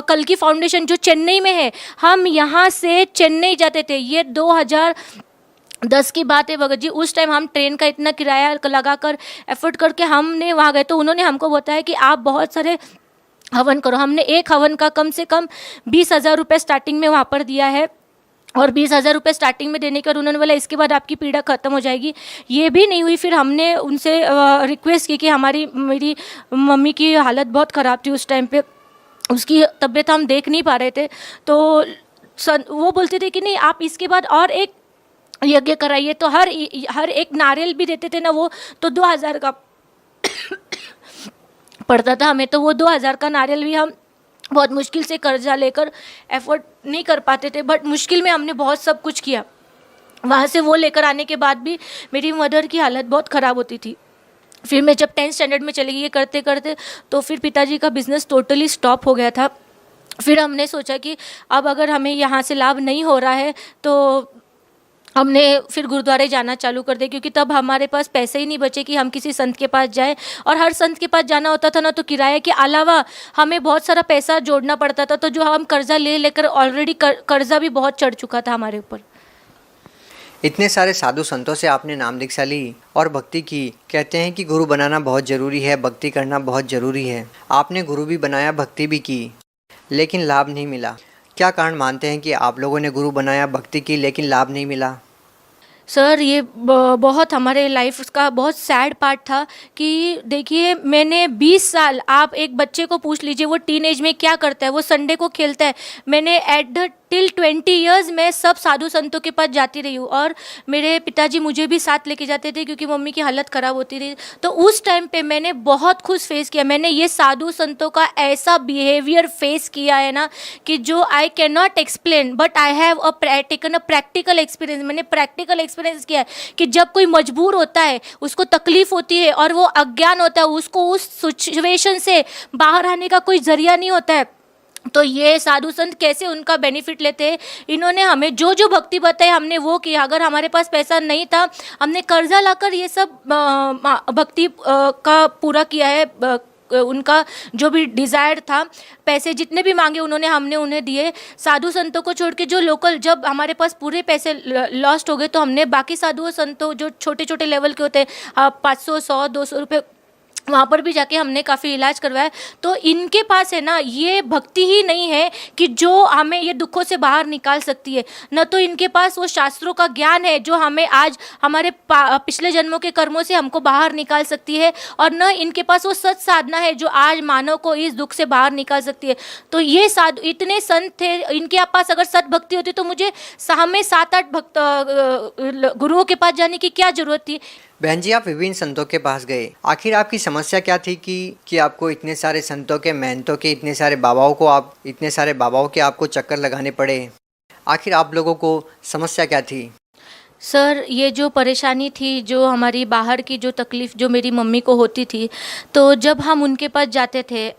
कल्कि फाउंडेशन जो चेन्नई में है, हम यहाँ से चेन्नई जाते थे। ये 2010 की बात है भगत जी। उस टाइम हम ट्रेन का इतना किराया लगाकर एफर्ट करके हमने वहाँ गए। तो उन्होंने हमको बताया कि आप बहुत सारे हवन करो। हमने एक हवन का कम से कम 20,000 रुपये स्टार्टिंग में वहाँ पर दिया है। और 20,000 रुपये स्टार्टिंग में देने के बाद उन्होंने बोला इसके बाद आपकी पीड़ा ख़त्म हो जाएगी। ये भी नहीं हुई। फिर हमने उनसे रिक्वेस्ट की कि मेरी मम्मी की हालत बहुत ख़राब थी उस टाइम पे, उसकी तबीयत हम देख नहीं पा रहे थे। तो वो बोलते थे कि नहीं, आप इसके बाद और एक यज्ञ कराइए। तो हर एक नारियल भी देते थे ना, वो तो 2,000 का पड़ता था हमें। तो वो 2,000 का नारियल भी हम बहुत मुश्किल से कर्जा लेकर एफोर्ड नहीं कर पाते थे। बट मुश्किल में हमने बहुत सब कुछ किया। वहाँ से वो लेकर आने के बाद भी मेरी मदर की हालत बहुत ख़राब होती थी। फिर मैं जब 10th स्टैंडर्ड में चली गई, ये करते करते तो फिर पिताजी का बिज़नेस टोटली स्टॉप हो गया था। फिर हमने सोचा कि अब अगर हमें यहाँ से लाभ नहीं हो रहा है तो हमने फिर गुरुद्वारे जाना चालू कर दिया, क्योंकि तब हमारे पास पैसे ही नहीं बचे कि हम किसी संत के पास जाएं। और हर संत के पास जाना होता था ना, तो किराए के अलावा हमें बहुत सारा पैसा जोड़ना पड़ता था। तो जो हम कर्जा लेकर ऑलरेडी कर्जा भी बहुत चढ़ चुका था हमारे ऊपर। इतने सारे साधु संतों से आपने नाम दीक्षा ली और भक्ति की। कहते हैं कि गुरु बनाना बहुत ज़रूरी है, भक्ति करना बहुत ज़रूरी है। आपने गुरु भी बनाया, भक्ति भी की, लेकिन लाभ नहीं मिला। क्या कारण मानते हैं कि आप लोगों ने गुरु बनाया, भक्ति की, लेकिन लाभ नहीं मिला? सर, ये बहुत हमारे लाइफ का बहुत सैड पार्ट था कि देखिए, मैंने 20 साल, आप एक बच्चे को पूछ लीजिए वो टीनेज में क्या करता है, वो संडे को खेलता है। मैंने टिल 20 ईयर्स मैं सब साधु संतों के पास जाती रही हूँ। और मेरे पिताजी मुझे भी साथ लेके जाते थे क्योंकि मम्मी की हालत ख़राब होती रही। तो उस टाइम पे मैंने बहुत कुछ फेस किया। मैंने ये साधु संतों का ऐसा बिहेवियर फेस किया है ना कि जो I can not explain, but I have taken a practical experience. मैंने प्रैक्टिकल एक्सपीरियंस किया है कि जब कोई मजबूर होता है, उसको तकलीफ होती है और वो अज्ञान होता है, उसको उस सिचुएशन से बाहर आने का कोई जरिया नहीं होता है, तो ये साधु संत कैसे उनका बेनिफिट लेते हैं। इन्होंने हमें जो जो भक्ति बताई हमने वो किया। अगर हमारे पास पैसा नहीं था, हमने कर्जा लाकर ये सब भक्ति का पूरा किया है। उनका जो भी डिज़ायर था, पैसे जितने भी मांगे हमने उन्हें दिए। साधु संतों को छोड़ के जो लोकल, जब हमारे पास पूरे पैसे लॉस्ट हो गए तो हमने बाकी साधु संतों जो छोटे छोटे लेवल के होते हैं, 500, 100, 200 रुपये, वहाँ पर भी जाके हमने काफ़ी इलाज करवाया। तो इनके पास है ना, ये भक्ति ही नहीं है कि जो हमें ये दुखों से बाहर निकाल सकती है, न तो इनके पास वो शास्त्रों का ज्ञान है जो हमें आज हमारे पिछले जन्मों के कर्मों से हमको बाहर निकाल सकती है, और न इनके पास वो सच साधना है जो आज मानव को इस दुख से बाहर निकाल सकती है। तो ये साधु इतने संत थे, इनके पास अगर सत भक्ति होती तो मुझे हमें 7-8 गुरुओं के पास जाने की क्या ज़रूरत थी। बहन जी, आप विभिन्न संतों के पास गए, आखिर आपकी समस्या क्या थी कि आपको इतने सारे संतों के, महंतों के, इतने सारे बाबाओं के आपको चक्कर लगाने पड़े? आखिर आप लोगों को समस्या क्या थी? सर, ये जो परेशानी थी, जो हमारी बाहर की जो तकलीफ़ जो मेरी मम्मी को होती थी, तो जब हम उनके पास जाते थे,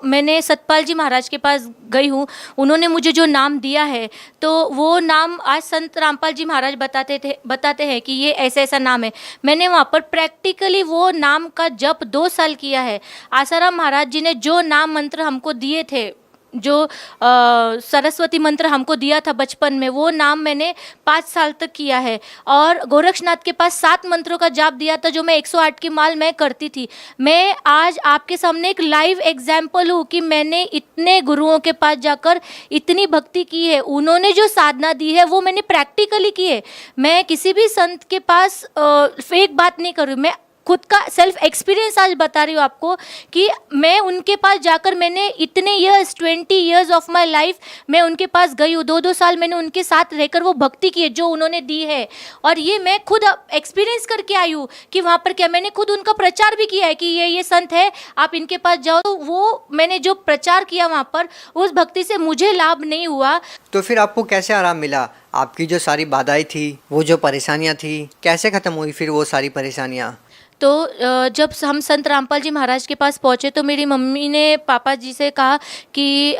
मैंने सतपाल जी महाराज के पास गई हूँ। उन्होंने मुझे जो नाम दिया है, तो वो नाम आज संत रामपाल जी महाराज बताते हैं कि ये ऐसा ऐसा नाम है। मैंने वहाँ पर प्रैक्टिकली वो नाम का जप 2 साल किया है। आसाराम महाराज जी ने जो नाम मंत्र हमको दिए थे, जो सरस्वती मंत्र हमको दिया था बचपन में, वो नाम मैंने 5 साल तक किया है। और गोरक्षनाथ के पास 7 मंत्रों का जाप दिया था, जो मैं 108 की माल मैं करती थी। मैं आज आपके सामने एक लाइव एग्जाम्पल हूँ कि मैंने इतने गुरुओं के पास जाकर इतनी भक्ति की है। उन्होंने जो साधना दी है वो मैंने प्रैक्टिकली की है। मैं किसी भी संत के पास फेक बात नहीं कर रही हूँ। मैं खुद का सेल्फ एक्सपीरियंस आज बता रही हूँ आपको कि मैं उनके पास जाकर मैंने इतने years 20 years of my life मैं उनके पास गई हूँ, 2-2 साल मैंने उनके साथ रहकर वो भक्ति की है जो उन्होंने दी है। और ये मैं खुद एक्सपीरियंस करके आई हूँ कि वहाँ पर क्या, मैंने खुद उनका प्रचार भी किया है कि ये संत है, आप इनके पास जाओ। तो वो मैंने जो प्रचार किया वहाँ पर, उस भक्ति से मुझे लाभ नहीं हुआ। तो फिर आपको कैसे आराम मिला? आपकी जो सारी बाधाएं थी, वो जो परेशानियां थी, कैसे ख़त्म हुई फिर वो सारी परेशानियां? तो जब हम संत रामपाल जी महाराज के पास पहुँचे तो मेरी मम्मी ने पापा जी से कहा कि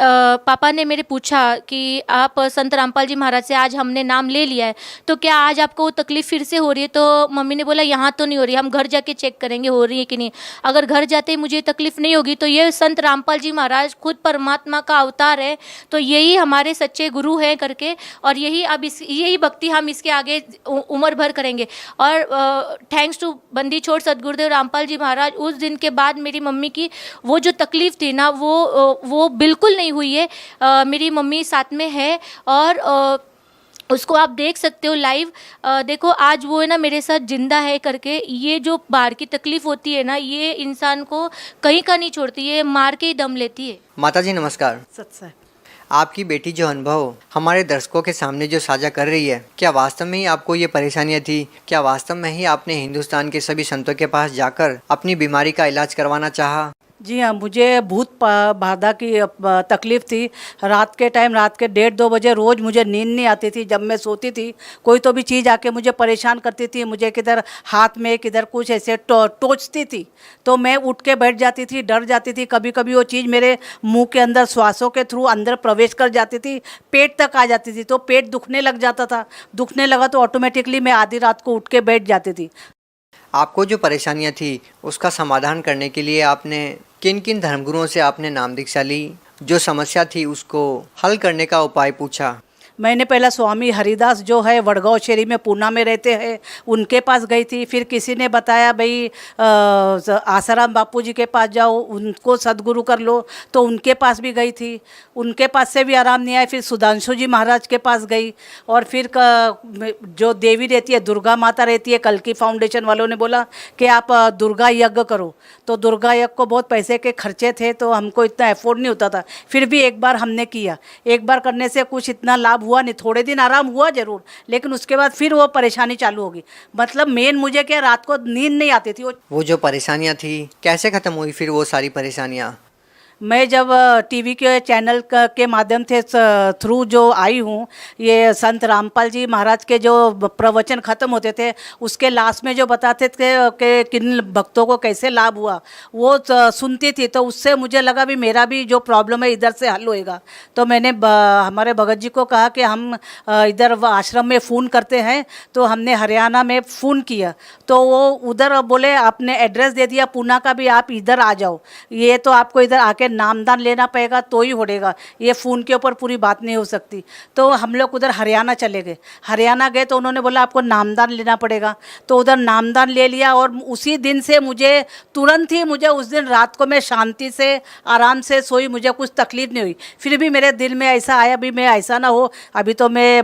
पापा ने मेरे पूछा कि आप संत रामपाल जी महाराज से आज हमने नाम ले लिया है, तो क्या आज आपको तकलीफ़ फिर से हो रही है? तो मम्मी ने बोला यहाँ तो नहीं हो रही, हम घर जाके चेक करेंगे हो रही है कि नहीं। अगर घर जाते ही मुझे तकलीफ़ नहीं होगी तो ये संत रामपाल जी महाराज खुद परमात्मा का अवतार है, तो यही हमारे सच्चे गुरु हैं करके, और यही भक्ति हम इसके आगे उम्र भर करेंगे। और थैंक्स टू बंदी छोड़ सदगुरुदेव रामपाल जी महाराज, उस दिन के बाद मेरी मम्मी की वो जो तकलीफ़ थी ना वो बिल्कुल नहीं हुई है। मेरी मम्मी साथ में है और उसको आप देख सकते हो लाइव। देखो आज वो है ना मेरे साथ जिंदा है करके। ये जो बाहर की तकलीफ़ होती है ना, ये इंसान को कहीं का नहीं छोड़ती, ये मार के ही दम लेती है। माता जी नमस्कार। सत्संग। आपकी बेटी जो अनुभव हमारे दर्शकों के सामने जो साझा कर रही है, क्या वास्तव में ही आपको ये परेशानियां थी? क्या वास्तव में ही आपने हिंदुस्तान के सभी संतों के पास जाकर अपनी बीमारी का इलाज करवाना चाहा? जी हाँ, मुझे भूत बाधा की तकलीफ़ थी। रात के 1:30-2 बजे रोज़ मुझे नींद नहीं आती थी। जब मैं सोती थी कोई तो भी चीज़ आके मुझे परेशान करती थी, मुझे किधर हाथ में किधर कुछ ऐसे टोचती थी, तो मैं उठ के बैठ जाती थी, डर जाती थी। कभी कभी वो चीज़ मेरे मुंह के अंदर श्वासों के थ्रू अंदर प्रवेश कर जाती थी, पेट तक आ जाती थी, तो पेट दुखने लग जाता था। दुखने लगा तो ऑटोमेटिकली मैं आधी रात को उठ के बैठ जाती थी। आपको जो परेशानियां थी उसका समाधान करने के लिए आपने किन किन धर्मगुरुओं से आपने नाम दीक्षा ली? जो समस्या थी उसको हल करने का उपाय पूछा? मैंने पहला स्वामी हरिदास जो है वडगांव शहरी में पूना में रहते हैं, उनके पास गई थी। फिर किसी ने बताया भाई आसाराम बापू जी के पास जाओ, उनको सदगुरु कर लो, तो उनके पास भी गई थी। उनके पास से भी आराम नहीं आया। फिर सुधांशु जी महाराज के पास गई, और फिर जो देवी रहती है, दुर्गा माता रहती है, कल्की फाउंडेशन वालों ने बोला कि आप दुर्गा यज्ञ करो। तो दुर्गा यज्ञ को बहुत पैसे के खर्चे थे, तो हमको इतना अफोर्ड नहीं होता था। फिर भी एक बार हमने किया। एक बार करने से कुछ इतना लाभ हुआ नहीं, थोड़े दिन आराम हुआ जरूर, लेकिन उसके बाद फिर वो परेशानी चालू होगी। मतलब मेन मुझे क्या, रात को नींद नहीं आती थी। वो जो परेशानियां थी कैसे ख़त्म हुई फिर वो सारी परेशानियां? मैं जब टीवी के चैनल के माध्यम से थ्रू जो आई हूँ, ये संत रामपाल जी महाराज के जो प्रवचन ख़त्म होते थे उसके लास्ट में जो बताते थे कि किन भक्तों को कैसे लाभ हुआ, वो सुनती थी। तो उससे मुझे लगा भी मेरा भी जो प्रॉब्लम है इधर से हल होएगा। तो मैंने हमारे भगत जी को कहा कि हम इधर आश्रम में फ़ोन करते हैं। तो हमने हरियाणा में फ़ोन किया, तो वो उधर बोले आपने एड्रेस दे दिया पूना का भी, आप इधर आ जाओ, ये तो आपको इधर आके नामदान लेना पड़ेगा तो ही होगा, ये फ़ोन के ऊपर पूरी बात नहीं हो सकती। तो हम लोग उधर हरियाणा चले गए। हरियाणा गए तो उन्होंने बोला आपको नामदान लेना पड़ेगा, तो उधर नामदान ले लिया। और उसी दिन से मुझे तुरंत ही उस दिन रात को मैं शांति से आराम से सोई, मुझे कुछ तकलीफ नहीं हुई। फिर भी मेरे दिल में ऐसा आया भी मैं ऐसा ना हो, अभी तो मैं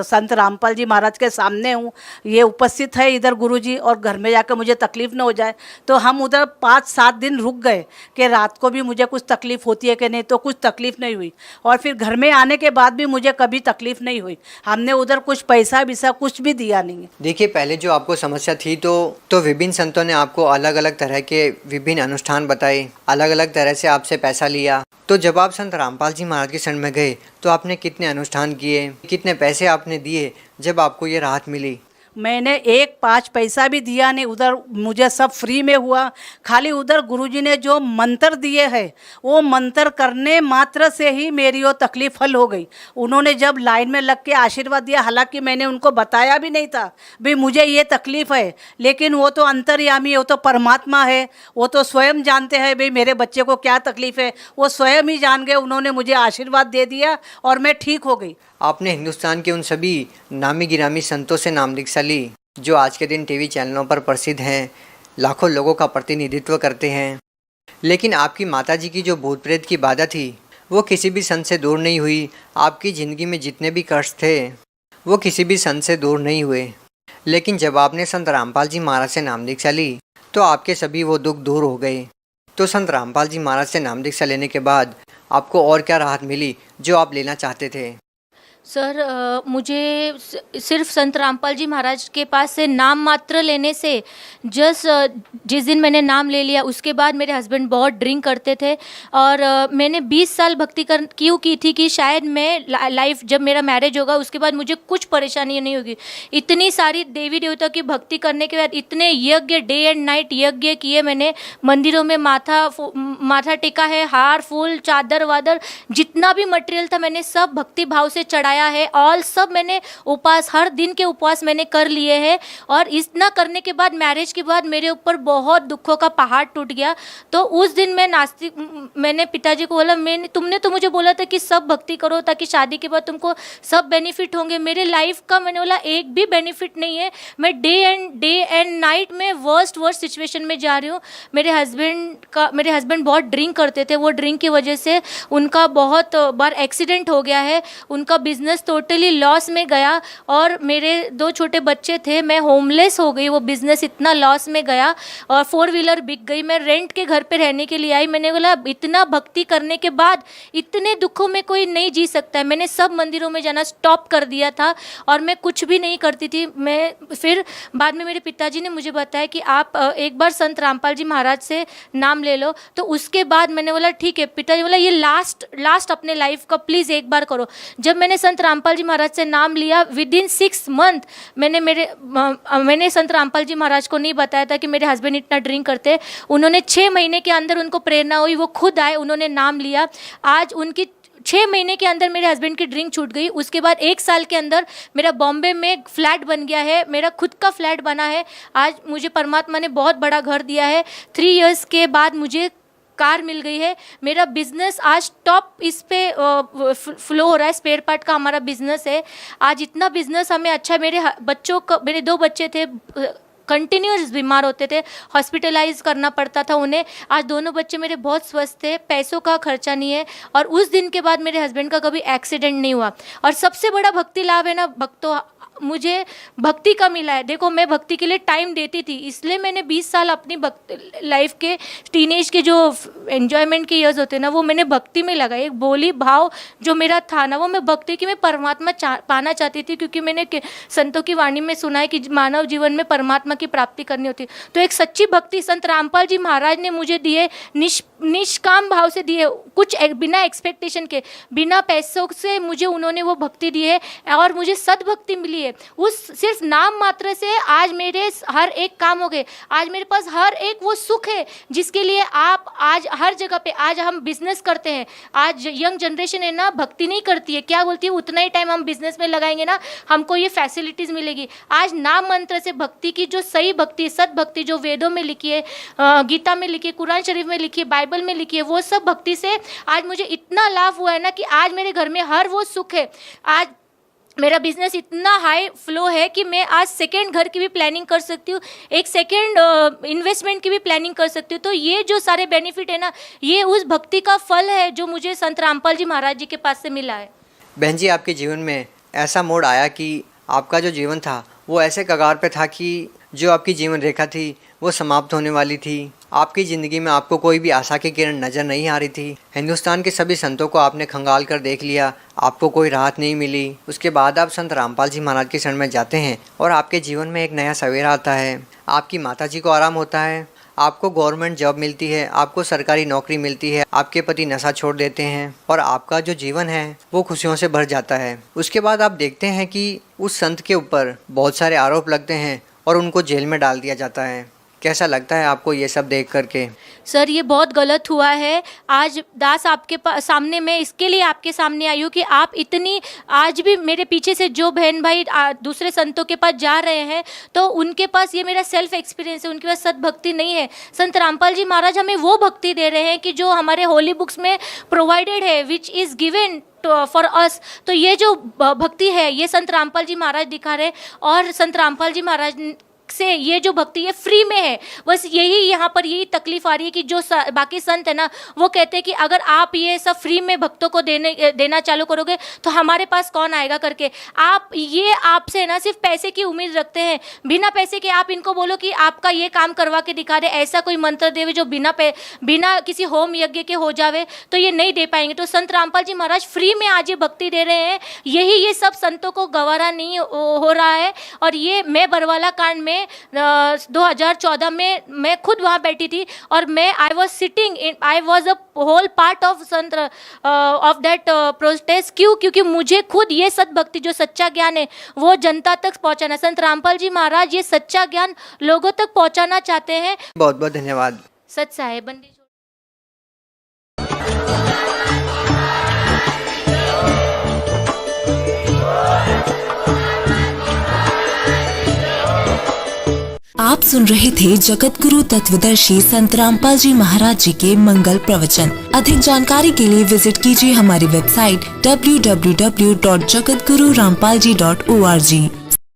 संत रामपाल जी महाराज के सामने हूँ, ये उपस्थित है इधर गुरु जी, और घर में जाकर मुझे तकलीफ़ ना हो जाए। तो हम उधर 5-7 दिन रुक गए कि रात को भी मुझे कुछ तकलीफ़ होती है कि नहीं, तो कुछ तकलीफ़ नहीं हुई। और फिर घर में आने के बाद भी मुझे कभी तकलीफ़ नहीं हुई। हमने उधर कुछ पैसा वैसा कुछ भी दिया नहीं। देखिए, पहले जो आपको समस्या थी तो विभिन्न संतों ने आपको अलग अलग तरह के विभिन्न अनुष्ठान बताए, अलग अलग तरह से आपसे पैसा लिया। तो जब आप संत रामपाल जी महाराज के शरण में गए तो आपने कितने अनुष्ठान किए, कितने पैसे आपने दिए जब आपको ये राहत मिली? मैंने 1 पैसा भी दिया नहीं, उधर मुझे सब फ्री में हुआ। खाली उधर गुरुजी ने जो मंत्र दिए हैं, वो मंत्र करने मात्र से ही मेरी वो तकलीफ़ हल हो गई। उन्होंने जब लाइन में लग के आशीर्वाद दिया, हालांकि मैंने उनको बताया भी नहीं था भाई मुझे ये तकलीफ़ है, लेकिन वो तो अंतर्यामी है, वो तो परमात्मा है, वो तो स्वयं जानते हैं भाई मेरे बच्चे को क्या तकलीफ़ है, वो स्वयं ही जान गए। उन्होंने मुझे आशीर्वाद दे दिया और मैं ठीक हो गई। आपने हिंदुस्तान के उन सभी नामी गिरामी संतों से नाम दीक्षा ली जो आज के दिन टीवी चैनलों पर प्रसिद्ध हैं, लाखों लोगों का प्रतिनिधित्व करते हैं, लेकिन आपकी माताजी की जो भूत प्रेत की बाधा थी वो किसी भी संत से दूर नहीं हुई। आपकी ज़िंदगी में जितने भी कष्ट थे वो किसी भी संत से दूर नहीं हुए। लेकिन जब आपने संत रामपाल जी महाराज से नाम दीक्षा ली तो आपके सभी वो दुख दूर हो गए। तो संत रामपाल जी महाराज से नाम दीक्षा लेने के बाद आपको और क्या राहत मिली जो आप लेना चाहते थे? सर मुझे सिर्फ संत रामपाल जी महाराज के पास से नाम मात्र लेने से जिस दिन मैंने नाम ले लिया उसके बाद मेरे हस्बैंड बहुत ड्रिंक करते थे और मैंने 20 साल भक्ति क्यों की थी कि शायद मैं लाइफ जब मेरा मैरिज होगा उसके बाद मुझे कुछ परेशानी नहीं होगी। इतनी सारी देवी देवता की भक्ति करने के बाद इतने यज्ञ डे एंड नाइट यज्ञ किए मैंने, मंदिरों में माथा टेका है, हार फूल चादर वादर जितना भी मटेरियल था मैंने सब भक्ति भाव से चढ़ाया है। ऑल सब मैंने उपवास हर दिन के उपवास मैंने कर लिए हैं और इतना करने के बाद मैरिज के बाद मेरे ऊपर बहुत दुखों का पहाड़ टूट गया। तो उस दिन मैंने पिताजी को बोला, तुमने तो मुझे बोला था कि सब भक्ति करो ताकि शादी के बाद तुमको सब बेनिफिट होंगे। मेरे लाइफ का मैंने बोला एक भी बेनिफिट नहीं है। मैं डे एंड नाइट में वर्स्ट सिचुएशन में जा रही हूँ। मेरे हस्बैंड बहुत ड्रिंक करते थे। वो ड्रिंक की वजह से उनका बहुत बार एक्सीडेंट हो गया है। उनका बिजनेस टोटली लॉस में गया और मेरे 2 छोटे बच्चे थे। मैं होमलेस हो गई। वो बिजनेस इतना लॉस में गया और 4 व्हीलर बिक गई। मैं रेंट के घर पे रहने के लिए आई। मैंने बोला इतना भक्ति करने के बाद इतने दुखों में कोई नहीं जी सकता है। मैंने सब मंदिरों में जाना स्टॉप कर दिया था और मैं कुछ भी नहीं करती थी। फिर बाद में मेरे पिताजी ने मुझे बताया कि आप एक बार संत रामपाल जी महाराज से नाम ले लो। तो उसके बाद मैंने बोला ठीक है। पिताजी बोला ये लास्ट अपने लाइफ का प्लीज़ एक बार करो। जब मैंने संत रामपाल जी महाराज से नाम लिया विदिन 6 मंथ मैंने संत रामपाल जी महाराज को नहीं बताया था कि मेरे हस्बैंड इतना ड्रिंक करते। उन्होंने 6 महीने के अंदर उनको प्रेरणा हुई, वो खुद आए, उन्होंने नाम लिया। आज उनकी 6 महीने के अंदर मेरे हस्बैंड की ड्रिंक छूट गई। उसके बाद 1 साल के अंदर मेरा बॉम्बे में फ्लैट बन गया है। मेरा खुद का फ्लैट बना है। आज मुझे परमात्मा ने बहुत बड़ा घर दिया है। 3 इयर्स के बाद मुझे कार मिल गई है। मेरा बिजनेस आज टॉप इस पे फ्लो हो रहा है। स्पेयर पार्ट का हमारा बिजनेस है। आज इतना बिजनेस हमें अच्छा। मेरे 2 बच्चे थे, कंटिन्यूस बीमार होते थे, हॉस्पिटलाइज करना पड़ता था उन्हें। आज दोनों बच्चे मेरे बहुत स्वस्थ थे, पैसों का खर्चा नहीं है और उस दिन के बाद मेरे हस्बैंड का कभी एक्सीडेंट नहीं हुआ। और सबसे बड़ा भक्ति लाभ है ना, मुझे भक्ति का मिला है। देखो मैं भक्ति के लिए टाइम देती थी, इसलिए मैंने 20 साल अपनी लाइफ के टीनेज के जो एन्जॉयमेंट के ईयर्स होते हैं ना वो मैंने भक्ति में लगाए। एक बोली भाव जो मेरा था ना वो मैं भक्ति की मैं परमात्मा पाना चाहती थी, क्योंकि मैंने संतों की वाणी में सुना है कि मानव जीवन में परमात्मा की प्राप्ति करनी होती है। तो एक सच्ची भक्ति संत रामपाल जी महाराज ने मुझे दिए, निष्काम भाव से दिए, कुछ बिना एक्सपेक्टेशन के, बिना पैसों से मुझे उन्होंने वो भक्ति दी है और मुझे सद्भक्ति मिली है। उस सिर्फ नाम मात्र से आज मेरे हर एक काम हो गए। आज मेरे पास हर एक वो सुख है जिसके लिए आप आज हर जगह पे आज हम बिजनेस करते हैं। आज यंग जनरेशन है ना भक्ति नहीं करती है, क्या बोलती है उतना ही टाइम हम बिजनेस में लगाएंगे ना हमको ये फैसिलिटीज़ मिलेगी। आज नाम मंत्र से भक्ति की जो सही भक्ति सद्भक्ति जो वेदों में लिखी है, गीता में लिखी है, कुरान शरीफ में लिखी है, बाइबल में लिखी है, वो सब भक्ति से आज मुझे इतना लाभ हुआ है ना कि आज मेरे घर में हर वो सुख है। आज मेरा बिजनेस इतना हाई फ्लो है कि मैं आज सेकेंड घर की भी प्लानिंग कर सकती हूँ, एक सेकेंड इन्वेस्टमेंट की भी प्लानिंग कर सकती हूँ। तो ये जो सारे बेनिफिट है ना ये उस भक्ति का फल है जो मुझे संत रामपाल जी महाराज जी के पास से मिला है। बहन जी, आपके जीवन में ऐसा मोड़ आया कि आपका जो जीवन था वो ऐसे कगार पे था कि जो आपकी जीवन रेखा थी वो समाप्त होने वाली थी। आपकी ज़िंदगी में आपको कोई भी आशा की किरण नज़र नहीं आ रही थी। हिंदुस्तान के सभी संतों को आपने खंगाल कर देख लिया, आपको कोई राहत नहीं मिली। उसके बाद आप संत रामपाल जी महाराज के शरण में जाते हैं और आपके जीवन में एक नया सवेरा आता है। आपकी माताजी को आराम होता है, आपको गवर्नमेंट जॉब मिलती है, आपको सरकारी नौकरी मिलती है, आपके पति नशा छोड़ देते हैं और आपका जो जीवन है वो खुशियों से भर जाता है। उसके बाद आप देखते हैं कि उस संत के ऊपर बहुत सारे आरोप लगते हैं और उनको जेल में डाल दिया जाता है। कैसा लगता है आपको ये सब देख करके? सर ये बहुत गलत हुआ है। आज दास आपके सामने मैं इसके लिए आपके सामने आई हूँ कि आप इतनी आज भी मेरे पीछे से जो बहन भाई दूसरे संतों के पास जा रहे हैं तो उनके पास ये मेरा सेल्फ एक्सपीरियंस है, उनके पास सद्भक्ति नहीं है। संत रामपाल जी महाराज हमें वो भक्ति दे रहे हैं कि जो हमारे होली बुक्स में प्रोवाइडेड है, which is given for us. तो ये जो भक्ति है ये संत रामपाल जी महाराज दिखा रहे और संत रामपाल जी महाराज से ये जो भक्ति है फ्री में है। बस यही यहाँ पर यही तकलीफ आ रही है कि जो बाकी संत है ना, वो कहते हैं कि अगर आप ये सब फ्री में भक्तों को देना चालू करोगे तो हमारे पास कौन आएगा करके। आप ये आपसे ना सिर्फ पैसे की उम्मीद रखते हैं, बिना पैसे के आप इनको बोलो कि आपका ये काम करवा के दिखा दे, ऐसा कोई मंत्र देवे जो बिना किसी होम यज्ञ के हो जावे, तो ये नहीं दे पाएंगे। तो संत रामपाल जी महाराज फ्री में आज ये भक्ति दे रहे हैं, यही ये सब संतों को गवारा नहीं हो रहा है। और ये मैं बरवाला कांड में 2014 में मैं खुद वहाँ बैठी थी और मैं I was a whole part of sort of that protest. क्यों? क्योंकि मुझे खुद ये सतभक्ति जो सच्चा ज्ञान है वो जनता तक पहुँचाना। संत रामपाल जी महाराज ये सच्चा ज्ञान लोगों तक पहुँचाना चाहते हैं। बहुत बहुत धन्यवाद। सच साहेब बंदी। आप सुन रहे थे जगत गुरु तत्वदर्शी संत रामपाल जी महाराज जी के मंगल प्रवचन। अधिक जानकारी के लिए विजिट कीजिए हमारी वेबसाइट www.jagatgururampalji.org।